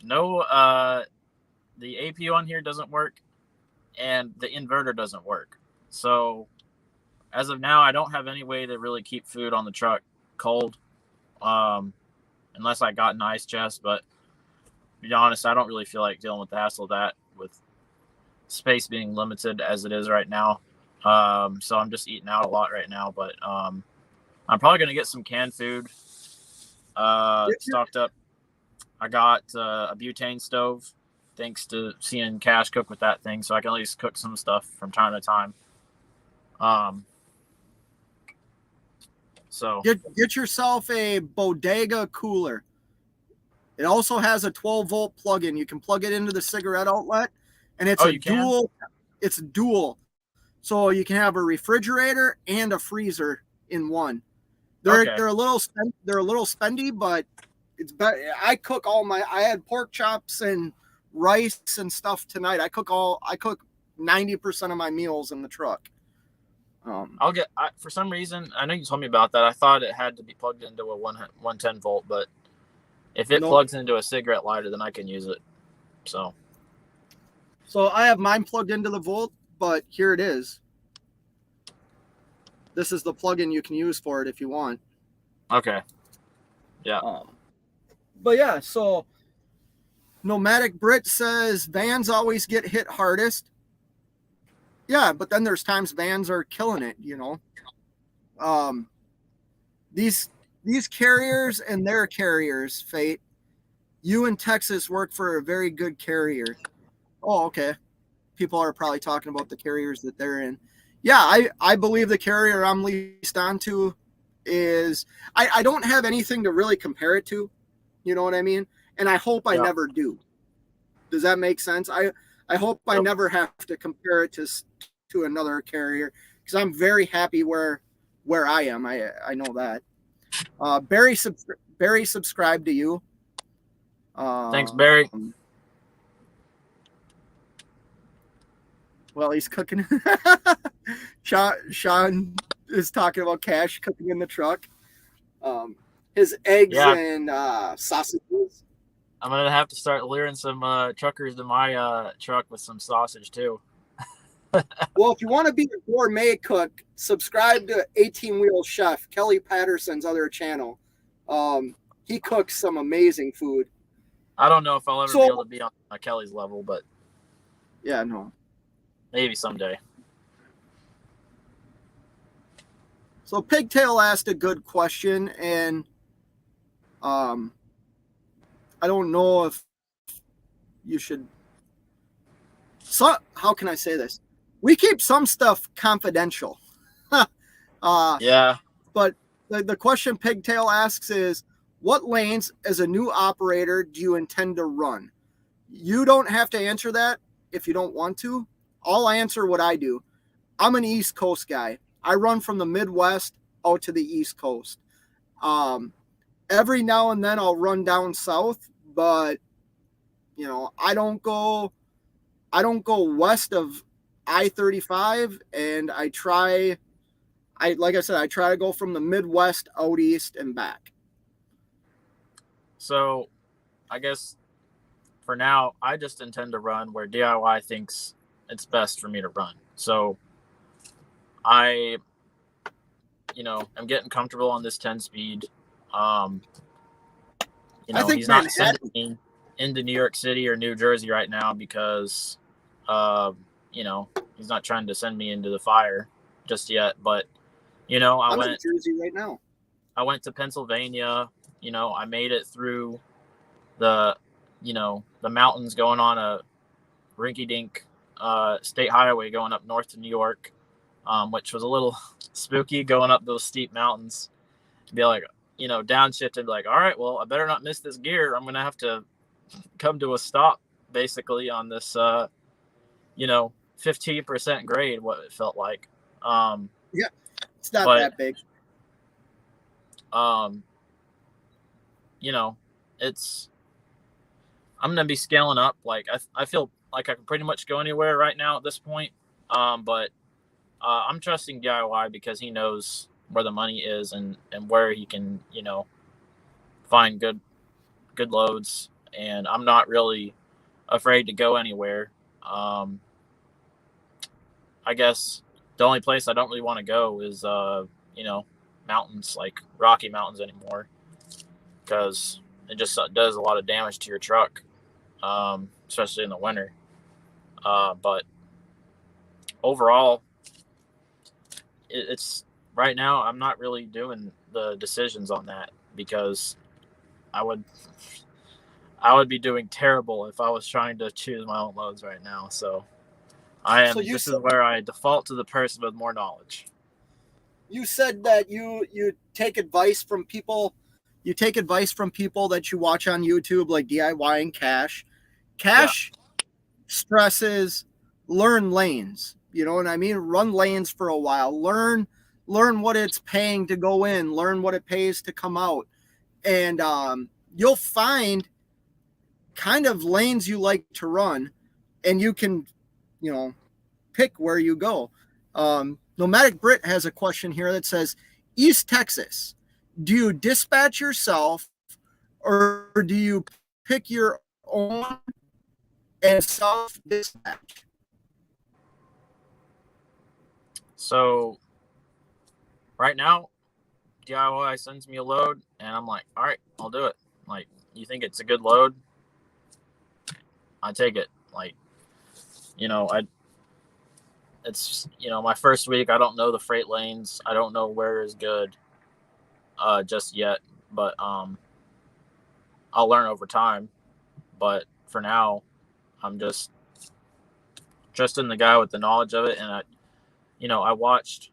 no the APU on here doesn't work and the inverter doesn't work. So as of now, I don't have any way to really keep food on the truck cold unless I got an ice chest, but to be honest, I don't really feel like dealing with the hassle of that with space being limited as it is right now. So I'm just eating out a lot right now, but I'm probably going to get some canned food stocked up. I got a butane stove thanks to seeing Cash cook with that thing, so I can at least cook some stuff from time to time. So get yourself a Bodega cooler. It also has a 12-volt plug-in. You can plug it into the cigarette outlet, and it's dual. It's dual, so you can have a refrigerator and a freezer in one. They're a little spendy, but it's better. I cook I had pork chops and rice and stuff tonight. I cook 90% of my meals in the truck. For some reason, I know you told me about that. I thought it had to be plugged into a 110 volt, but if it plugs into a cigarette lighter, then I can use it. So I have mine plugged into the volt, but here it is. This is the plug-in you can use for it if you want. Okay. Yeah. But yeah, so Nomadic Brit says vans always get hit hardest. Yeah, but then there's times vans are killing it, you know. These carriers and their carriers, Fate, you in Texas work for a very good carrier. Oh, okay. People are probably talking about the carriers that they're in. Yeah, I believe the carrier I'm leased onto is I don't have anything to really compare it to. You know what I mean? And I hope I Yeah. never do. Does that make sense? I hope I Yep. never have to compare it to another carrier because I'm very happy where I am. I know that. Barry subscribed to you. Thanks, Barry. Well, he's cooking. Sean is talking about Cash cooking in the truck. His eggs Yeah. and sausages. I'm gonna have to start luring some truckers to my truck with some sausage too. Well, if you want to be a gourmet cook, subscribe to 18 Wheel Chef, Kelly Patterson's other channel. He cooks some amazing food. I don't know if I'll ever So- be able to be on Kelly's level, but Yeah, no. maybe someday. So Pigtail asked a good question, and I don't know if you should. So how can I say this? We keep some stuff confidential. Yeah. But the question Pigtail asks is, what lanes as a new operator do you intend to run? You don't have to answer that if you don't want to. I'll answer what I do. I'm an East Coast guy. I run from the Midwest out to the East Coast. Every now and then I'll run down south, but you know, I don't go west of I-35, and I try to go from the Midwest out east and back. So, I guess for now, I just intend to run where DIY thinks it's best for me to run. So, I, I'm getting comfortable on this 10 speed. I think he's not sending me into New York City or New Jersey right now because, he's not trying to send me into the fire just yet. But, I'm in Jersey right now. I went to Pennsylvania. I made it through the mountains going on a rinky-dink state highway going up north to New York, which was a little spooky going up those steep mountains. Be like, downshift and be like, all right, well, I better not miss this gear. I'm going to have to come to a stop basically on this, 15% grade, what it felt like. Yeah, it's not that big. I'm going to be scaling up. Like, I feel like I can pretty much go anywhere right now at this point. But I'm trusting DIY because he knows where the money is and where he can, find good loads. And I'm not really afraid to go anywhere. I guess the only place I don't really want to go is, mountains, like Rocky Mountains anymore, because it just does a lot of damage to your truck, especially in the winter. But overall, it's right now I'm not really doing the decisions on that because I would be doing terrible if I was trying to choose my own loads right now. So I am. This is where I default to the person with more knowledge. You said that you take advice from people. You take advice from people that you watch on YouTube, like DIY and Cash. Cash stresses learn lanes. You know what I mean? Run lanes for a while. Learn what it's paying to go in. Learn what it pays to come out. And you'll find kind of lanes you like to run, and you can, pick where you go. Nomadic Brit has a question here that says, East Texas, do you dispatch yourself or do you pick your own and self-dispatch? So right now, DIY sends me a load and I'm like, all right, I'll do it. Like, you think it's a good load? I take it. Like, it's my first week. I don't know the freight lanes. I don't know where is good just yet, but I'll learn over time. But for now, I'm just trusting the guy with the knowledge of it. And I watched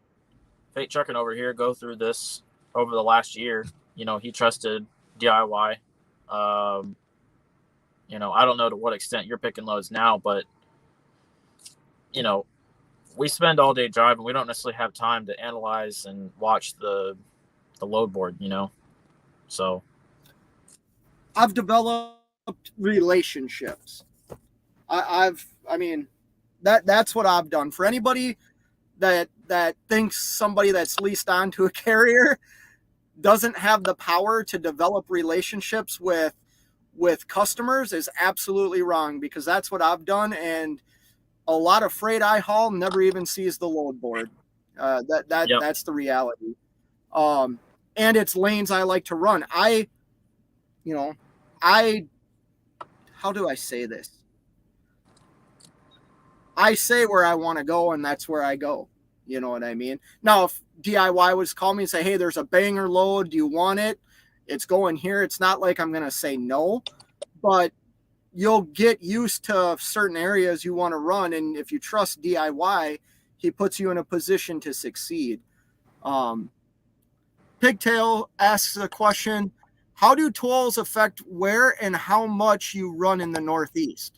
Fate Trucking over here go through this over the last year. He trusted DIY. I don't know to what extent you're picking loads now, but we spend all day driving. We don't necessarily have time to analyze and watch the load board, So I've developed relationships. That's what I've done. For anybody that thinks somebody that's leased on to a carrier doesn't have the power to develop relationships with customers is absolutely wrong, because that's what I've done. And a lot of freight I haul never even sees the load board. Yep. That's the reality. And it's lanes I like to run. How do I say this? I say where I want to go, and that's where I go. You know what I mean? Now, if DIY was call me and say, hey, there's a banger load, do you want it? It's going here. It's not like I'm going to say no, but you'll get used to certain areas you want to run. And if you trust DIY, he puts you in a position to succeed. Pigtail asks a question: how do tolls affect where and how much you run in the Northeast?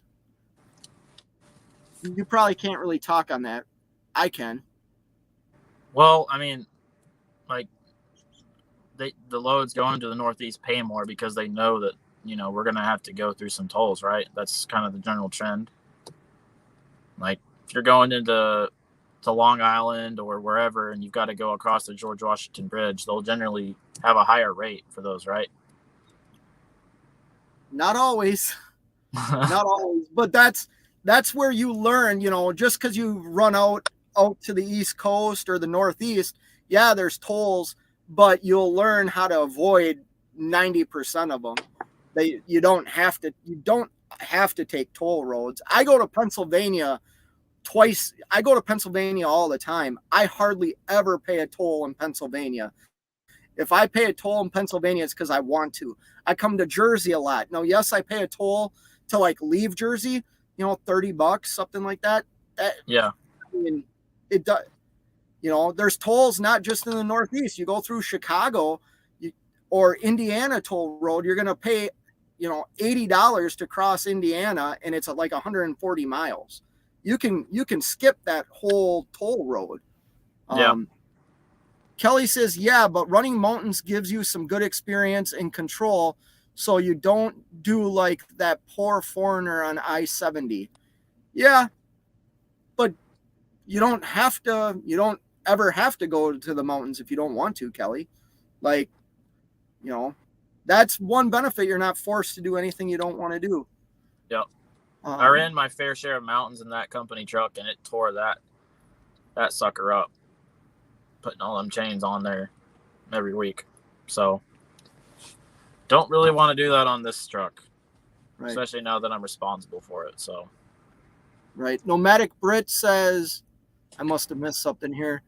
You probably can't really talk on that. I can. Well, the loads going to the Northeast pay more because they know that, we're going to have to go through some tolls, right? That's kind of the general trend. Like, if you're going into Long Island or wherever and you've got to go across the George Washington Bridge, they'll generally have a higher rate for those, right? Not always. Not always. But that's where you learn, just because you run out to the East Coast or the Northeast, yeah, there's tolls, but you'll learn how to avoid 90% of them. You don't have to take toll roads. I go to Pennsylvania twice. I go to Pennsylvania all the time. I hardly ever pay a toll in Pennsylvania. If I pay a toll in Pennsylvania, it's because I want to. I come to Jersey a lot. Now, yes, I pay a toll to leave Jersey, $30, something like that. Yeah. It does. There's tolls not just in the Northeast. You go through Chicago or Indiana toll road, you're going to pay, $80 to cross Indiana, and it's like 140 miles. You can skip that whole toll road. Yeah. Kelly says, yeah, but running mountains gives you some good experience and control, so you don't do like that poor foreigner on I-70. Yeah, but you don't ever have to go to the mountains if you don't want to, Kelly. That's one benefit. You're not forced to do anything you don't want to do. Yep. I ran my fair share of mountains in that company truck, and it tore that sucker up, putting all them chains on there every week. So don't really want to do that on this truck, right? Especially now that I'm responsible for it. So, right. Nomadic Brit says, I must have missed something here.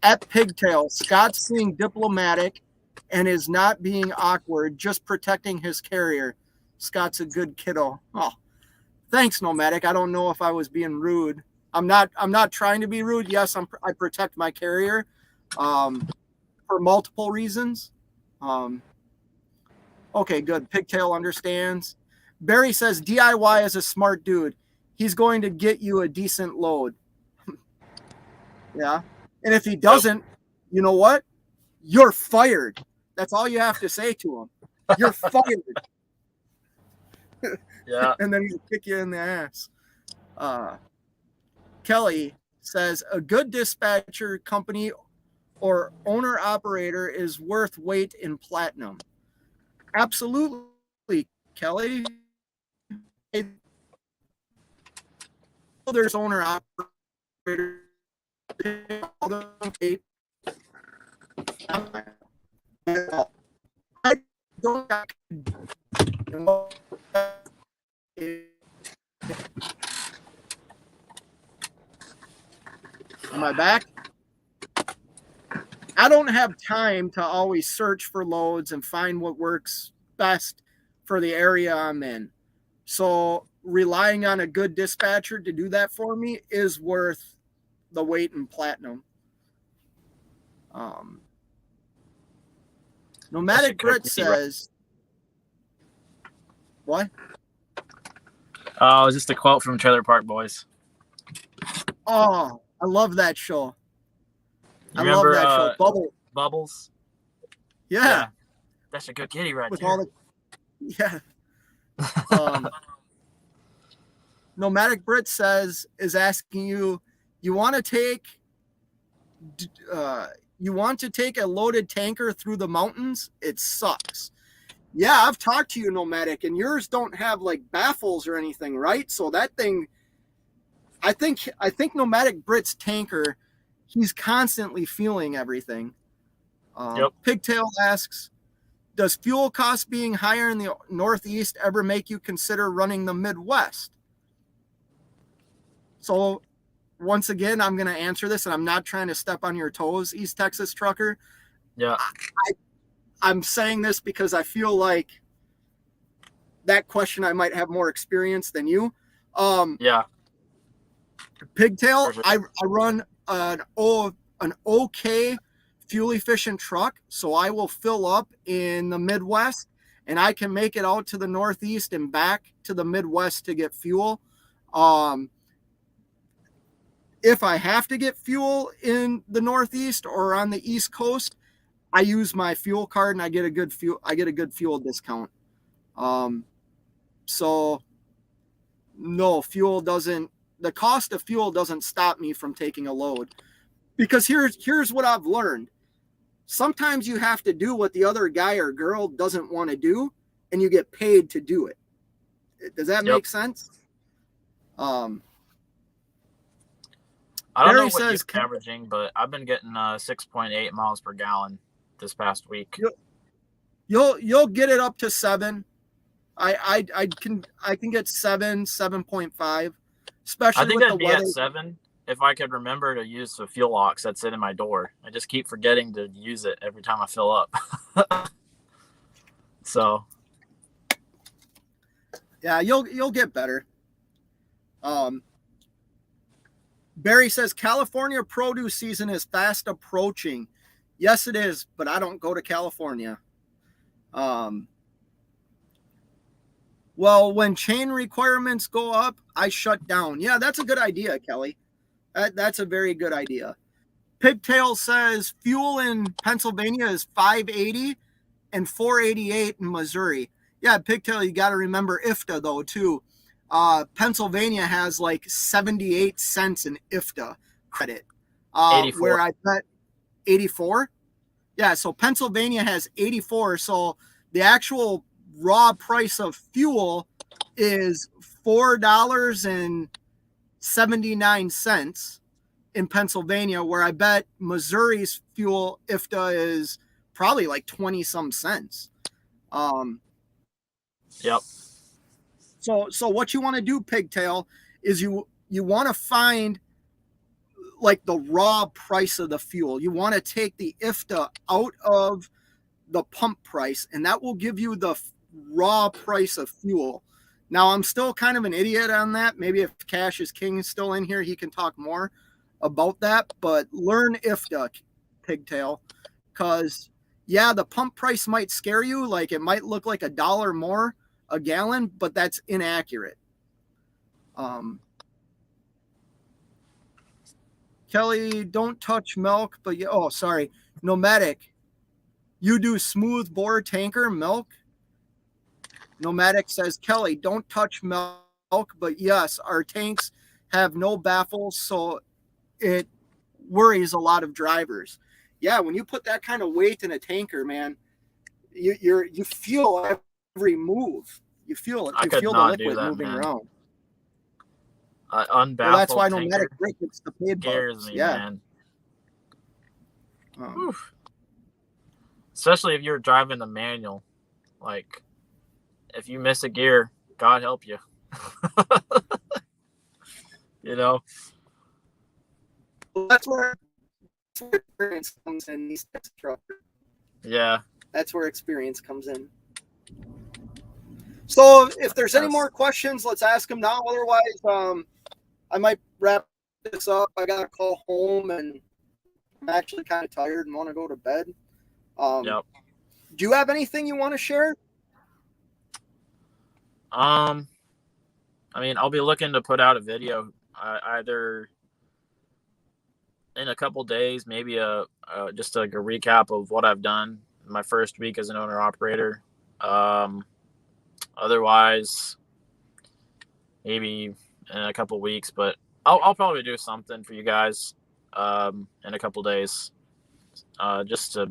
At Pigtail, Scott's being diplomatic and is not being awkward, just protecting his carrier. Scott's a good kiddo. Oh, thanks, Nomadic. I don't know if I was being rude. I'm not trying to be rude. Yes, I protect my carrier for multiple reasons. Okay, good. Pigtail understands. Barry says DIY is a smart dude. He's going to get you a decent load. Yeah. And if he doesn't, you know what? You're fired. That's all you have to say to him. You're fired. Yeah. And then he'll kick you in the ass. Kelly says a good dispatcher company or owner operator is worth weight in platinum. Absolutely, Kelly. There's owner operator. I don't. Am I back? I don't have time to always search for loads and find what works best for the area I'm in. So relying on a good dispatcher to do that for me is worth the weight in platinum. Nomadic Brit says, what? Oh, it's just a quote from Trailer Park Boys. Oh, I love that show. You remember, love that show. Bubbles? Yeah. That's a good kitty right With there. all the, yeah. Nomadic Brit is asking you want to take a loaded tanker through the mountains? It sucks. Yeah, I've talked to you, Nomadic, and yours don't have like baffles or anything, right? So that thing, I think Nomadic Brit's tanker, he's constantly feeling everything. Yep. Pigtail asks, does fuel costs being higher in the Northeast ever make you consider running the Midwest? So once again, I'm going to answer this, and I'm not trying to step on your toes, East Texas trucker. Yeah. I'm saying this because I feel like that question I might have more experience than you. Yeah. Pigtail, Sure. I run an okay fuel efficient truck, so I will fill up in the Midwest, and I can make it out to the Northeast and back to the Midwest to get fuel. If I have to get fuel in the Northeast or on the East Coast, I use my fuel card and I get a good fuel discount. So no, the cost of fuel doesn't stop me from taking a load, because here's what I've learned. Sometimes you have to do what the other guy or girl doesn't want to do, and you get paid to do it. Does that make sense? I don't know what you're averaging, but I've been getting 6.8 miles per gallon this past week. You'll get it up to 7. I can get 7.5, especially I think with I'd the be weather. at 7 if I could remember to use the fuel ox that's in my door. I just keep forgetting to use it every time I fill up. So yeah, you'll get better. Barry says California produce season is fast approaching. Yes, it is, but I don't go to California. Well, when chain requirements go up, I shut down. Yeah, that's a good idea, Kelly. That's a very good idea. Pigtail says fuel in Pennsylvania is $5.80 and $4.88 in Missouri. Yeah, Pigtail, you got to remember IFTA though too. Pennsylvania has like 78 cents in IFTA credit. 84. Where I bet 84. Yeah, so Pennsylvania has 84. So the actual raw price of fuel is $4.79 in Pennsylvania, where I bet Missouri's fuel IFTA is probably like 20 some cents. Yep. So what you want to do, Pigtail, is you want to find like the raw price of the fuel. You want to take the IFTA out of the pump price, and that will give you the raw price of fuel. Now, I'm still kind of an idiot on that. Maybe if Cash is King is still in here, he can talk more about that. But learn IFTA, Pigtail, because, yeah, the pump price might scare you. Like, it might look like $1 more a gallon, but that's inaccurate. Kelly, don't touch milk, but sorry. Nomadic, you do smooth bore tanker milk? Nomadic says, Kelly, don't touch milk, but yes, our tanks have no baffles, so it worries a lot of drivers. Yeah, when you put that kind of weight in a tanker, man, you feel every move. You feel it. You feel the liquid moving around. Unbaffled. Well, that's why Nomadic Brit gets the paid scares me, yeah. Man. Especially if you're driving the manual. Like, if you miss a gear, God help you. You know? Well, that's where experience comes in these types of trucks. Yeah. That's where experience comes in. So if there's any Yes. more questions, let's ask them now. Otherwise, I might wrap this up. I got to call home and I'm actually kind of tired and want to go to bed. Yep. Do you have anything you want to share? I mean, I'll be looking to put out a video either in a couple days, maybe just like a recap of what I've done my first week as an owner operator. Otherwise, maybe in a couple weeks, but I'll probably do something for you guys in a couple days, just to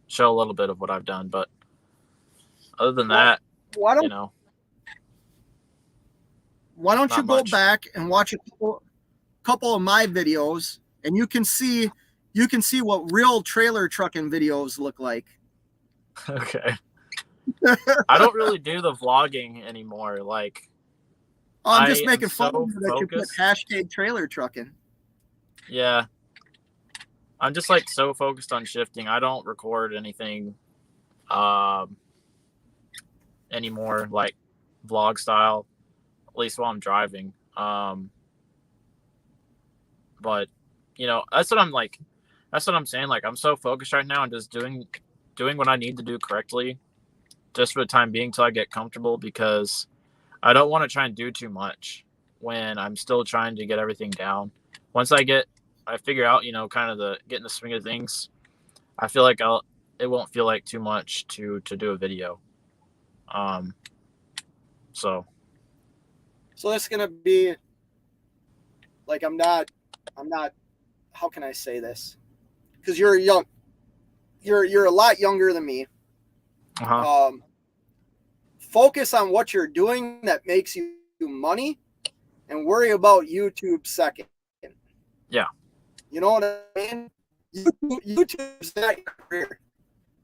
show a little bit of what I've done. But other than that, Why don't not you go much. back and watch a couple of my videos, and you can see what real trailer trucking videos look like. Okay. I don't really do the vlogging anymore. Like, I'm just I making am fun so of you that you put focused. hashtag trailer trucking. Yeah. I'm just like so focused on shifting. I don't record anything anymore, like vlog style, at least while I'm driving. But that's what I'm saying. Like, I'm so focused right now on just doing what I need to do correctly, just for the time being till I get comfortable, because I don't want to try and do too much when I'm still trying to get everything down. Once I figure out, kind of get in the swing of things, I feel like it won't feel like too much to do a video. So that's gonna be like, I'm not, how can I say this? Because you're a lot younger than me. Focus on what you're doing that makes you money, and worry about YouTube second. Yeah. You know what I mean? YouTube's not your career.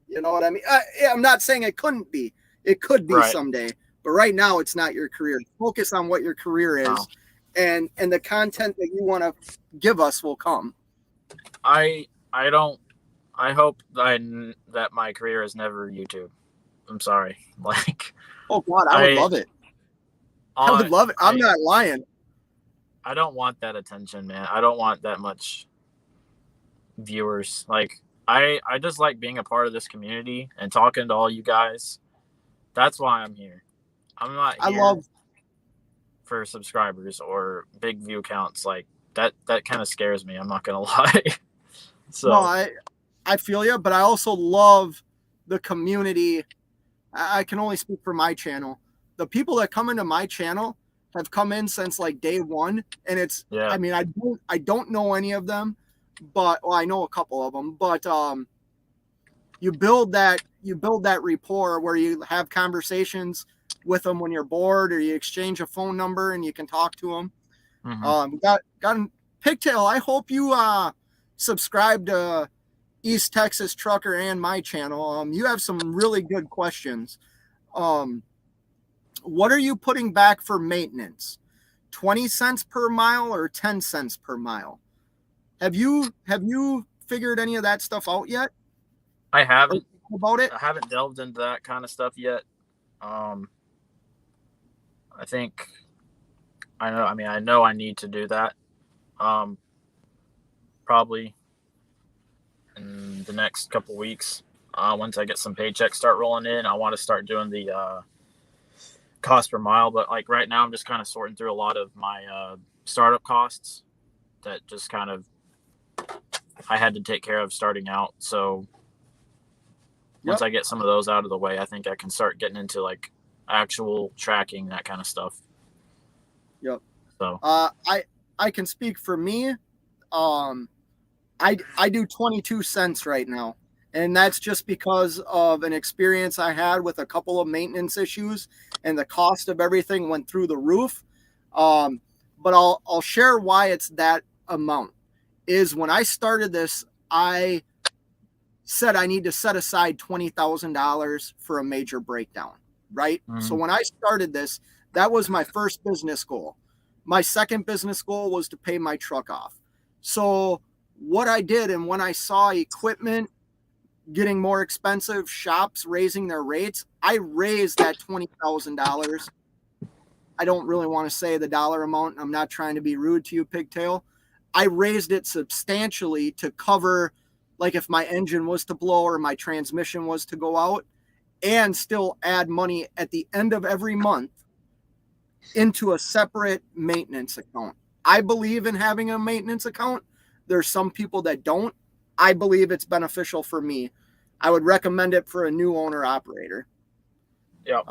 You know what I mean? I'm not saying it couldn't be. It could be someday, but right now it's not your career. Focus on what your career is, and the content that you want to give us will come. I hope that my career is never YouTube. I'm sorry. Like, oh God, I would love it. I would love it. I'm not lying. I don't want that attention, man. I don't want that much viewers. Like, I just like being a part of this community and talking to all you guys. That's why I'm here. I'm not here for subscribers or big view counts. Like, that kind of scares me. I'm not gonna lie. So no, I feel you, but I also love the community. I can only speak for my channel. The people that come into my channel have come in since like day one, and it's I mean, I don't know any of them, but I know a couple of them, but you build that rapport where you have conversations with them when you're bored, or you exchange a phone number and you can talk to them. Mm-hmm. Got Pigtail. I hope you subscribe to East Texas Trucker and my channel. You have some really good questions. What are you putting back for maintenance? 20 cents per mile or 10 cents per mile? Have you figured any of that stuff out yet? I haven't about it. I haven't delved into that kind of stuff yet. I think I know I need to do that. Probably in the next couple weeks. Once I get some paychecks start rolling in, I want to start doing the cost per mile. But like right now, I'm just kind of sorting through a lot of my startup costs that just kind of I had to take care of starting out. So once I get some of those out of the way, I think I can start getting into like actual tracking, that kind of stuff. Yep. So I can speak for me. I do 22 cents right now, and that's just because of an experience I had with a couple of maintenance issues, and the cost of everything went through the roof. But I'll share why it's that amount. Is when I started this, I said I need to set aside $20,000 for a major breakdown, right? Mm-hmm. So when I started this, that was my first business goal. My second business goal was to pay my truck off. So what I did, and when I saw equipment getting more expensive, shops raising their rates. I raised that $20,000. I don't really want to say the dollar amount. I'm not trying to be rude to you, Pigtail. I raised it substantially to cover, like if my engine was to blow or my transmission was to go out, and still add money at the end of every month into a separate maintenance account. I believe in having a maintenance account. There's some people that don't. I believe it's beneficial for me. I would recommend it for a new owner operator. Yeah.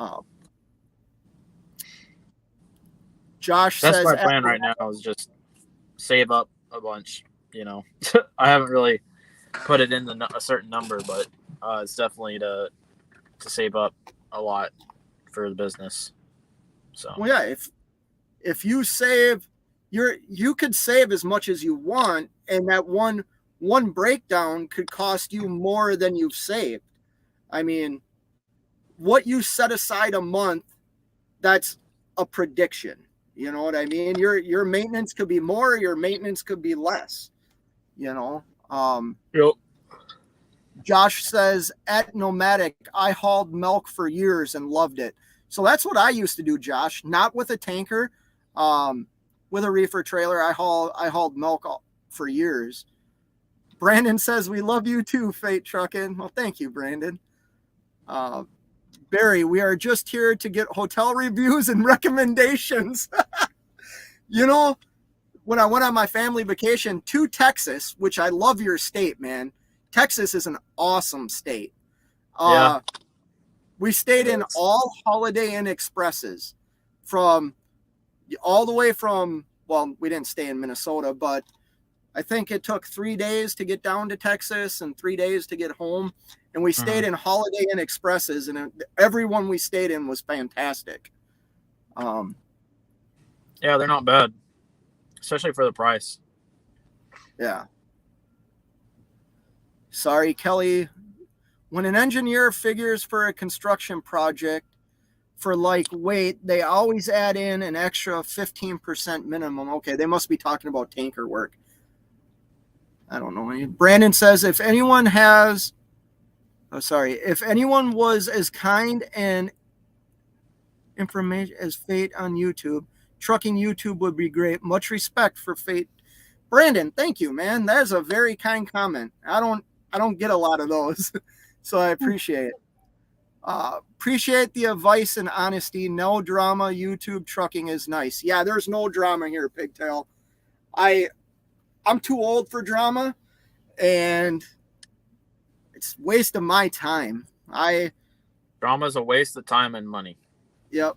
Josh That's says my plan right now is just save up a bunch. You know, I haven't really put it in a certain number, but it's definitely to save up a lot for the business. So well, yeah, if you save, you could save as much as you want, and that one breakdown could cost you more than you've saved. I mean, what you set aside a month, that's a prediction. You know what I mean? Your maintenance could be more, your maintenance could be less. You know. Yep. Josh says, at Nomadic, I hauled milk for years and loved it. So that's what I used to do, Josh. Not with a tanker, with a reefer trailer. I hauled milk for years. Brandon says, we love you too, Fate Trucking. Well, thank you, Brandon. Barry, we are just here to get hotel reviews and recommendations. You know, when I went on my family vacation to Texas, which I love your state, man. Texas is an awesome state. Yeah. We stayed in all Holiday Inn Expresses from all the way from, well, we didn't stay in Minnesota, but I think it took 3 days to get down to Texas and 3 days to get home. And we stayed in Holiday Inn Expresses, and everyone we stayed in was fantastic. Yeah, they're not bad, especially for the price. Yeah. Sorry, Kelly. When an engineer figures for a construction project for like weight, they always add in an extra 15% minimum. Okay, they must be talking about tanker work. I don't know. Brandon says, if anyone was as kind and information as Fate on YouTube, trucking YouTube would be great. Much respect for Fate. Brandon, thank you, man. That is a very kind comment. I don't get a lot of those, so I appreciate it. Appreciate the advice and honesty. No drama. YouTube trucking is nice. Yeah, there's no drama here, Pigtail. I'm too old for drama, and it's a waste of my time. Drama's a waste of time and money. Yep.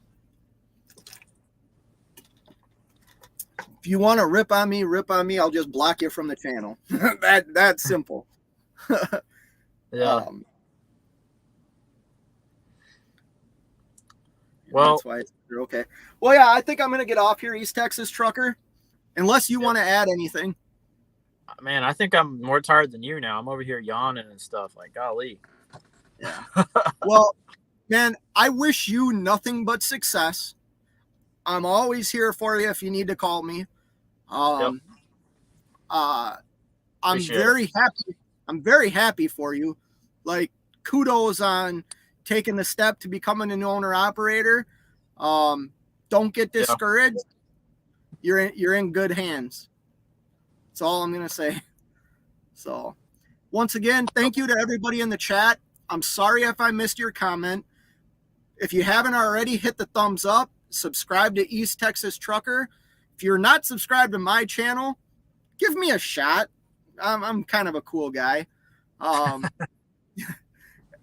If you want to rip on me, I'll just block you from the channel. That's simple. Yeah. Well, that's why you're okay. Well, yeah, I think I'm gonna get off here, East Texas Trucker, unless you want to add anything. Man, I think I'm more tired than you now. I'm over here yawning and stuff. Like, golly. Yeah. Well, man, I wish you nothing but success. I'm always here for you if you need to call me. I'm very happy. I'm very happy for you. Like, kudos on taking the step to becoming an owner operator. Don't get discouraged. Yeah. You're in good hands. That's all I'm going to say. So once again, thank you to everybody in the chat. I'm sorry if I missed your comment. If you haven't already, hit the thumbs up, subscribe to East Texas Trucker. If you're not subscribed to my channel, give me a shot. I'm kind of a cool guy.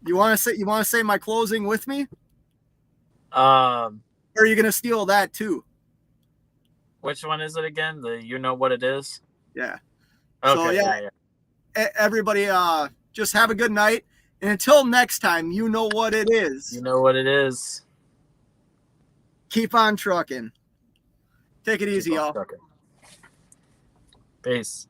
You want to say my closing with me? Or are you going to steal that too? Which one is it again? You know what it is? Yeah. Okay. So yeah. Everybody, just have a good night. And until next time, you know what it is. You know what it is. Keep on trucking. Take it easy, y'all. Peace.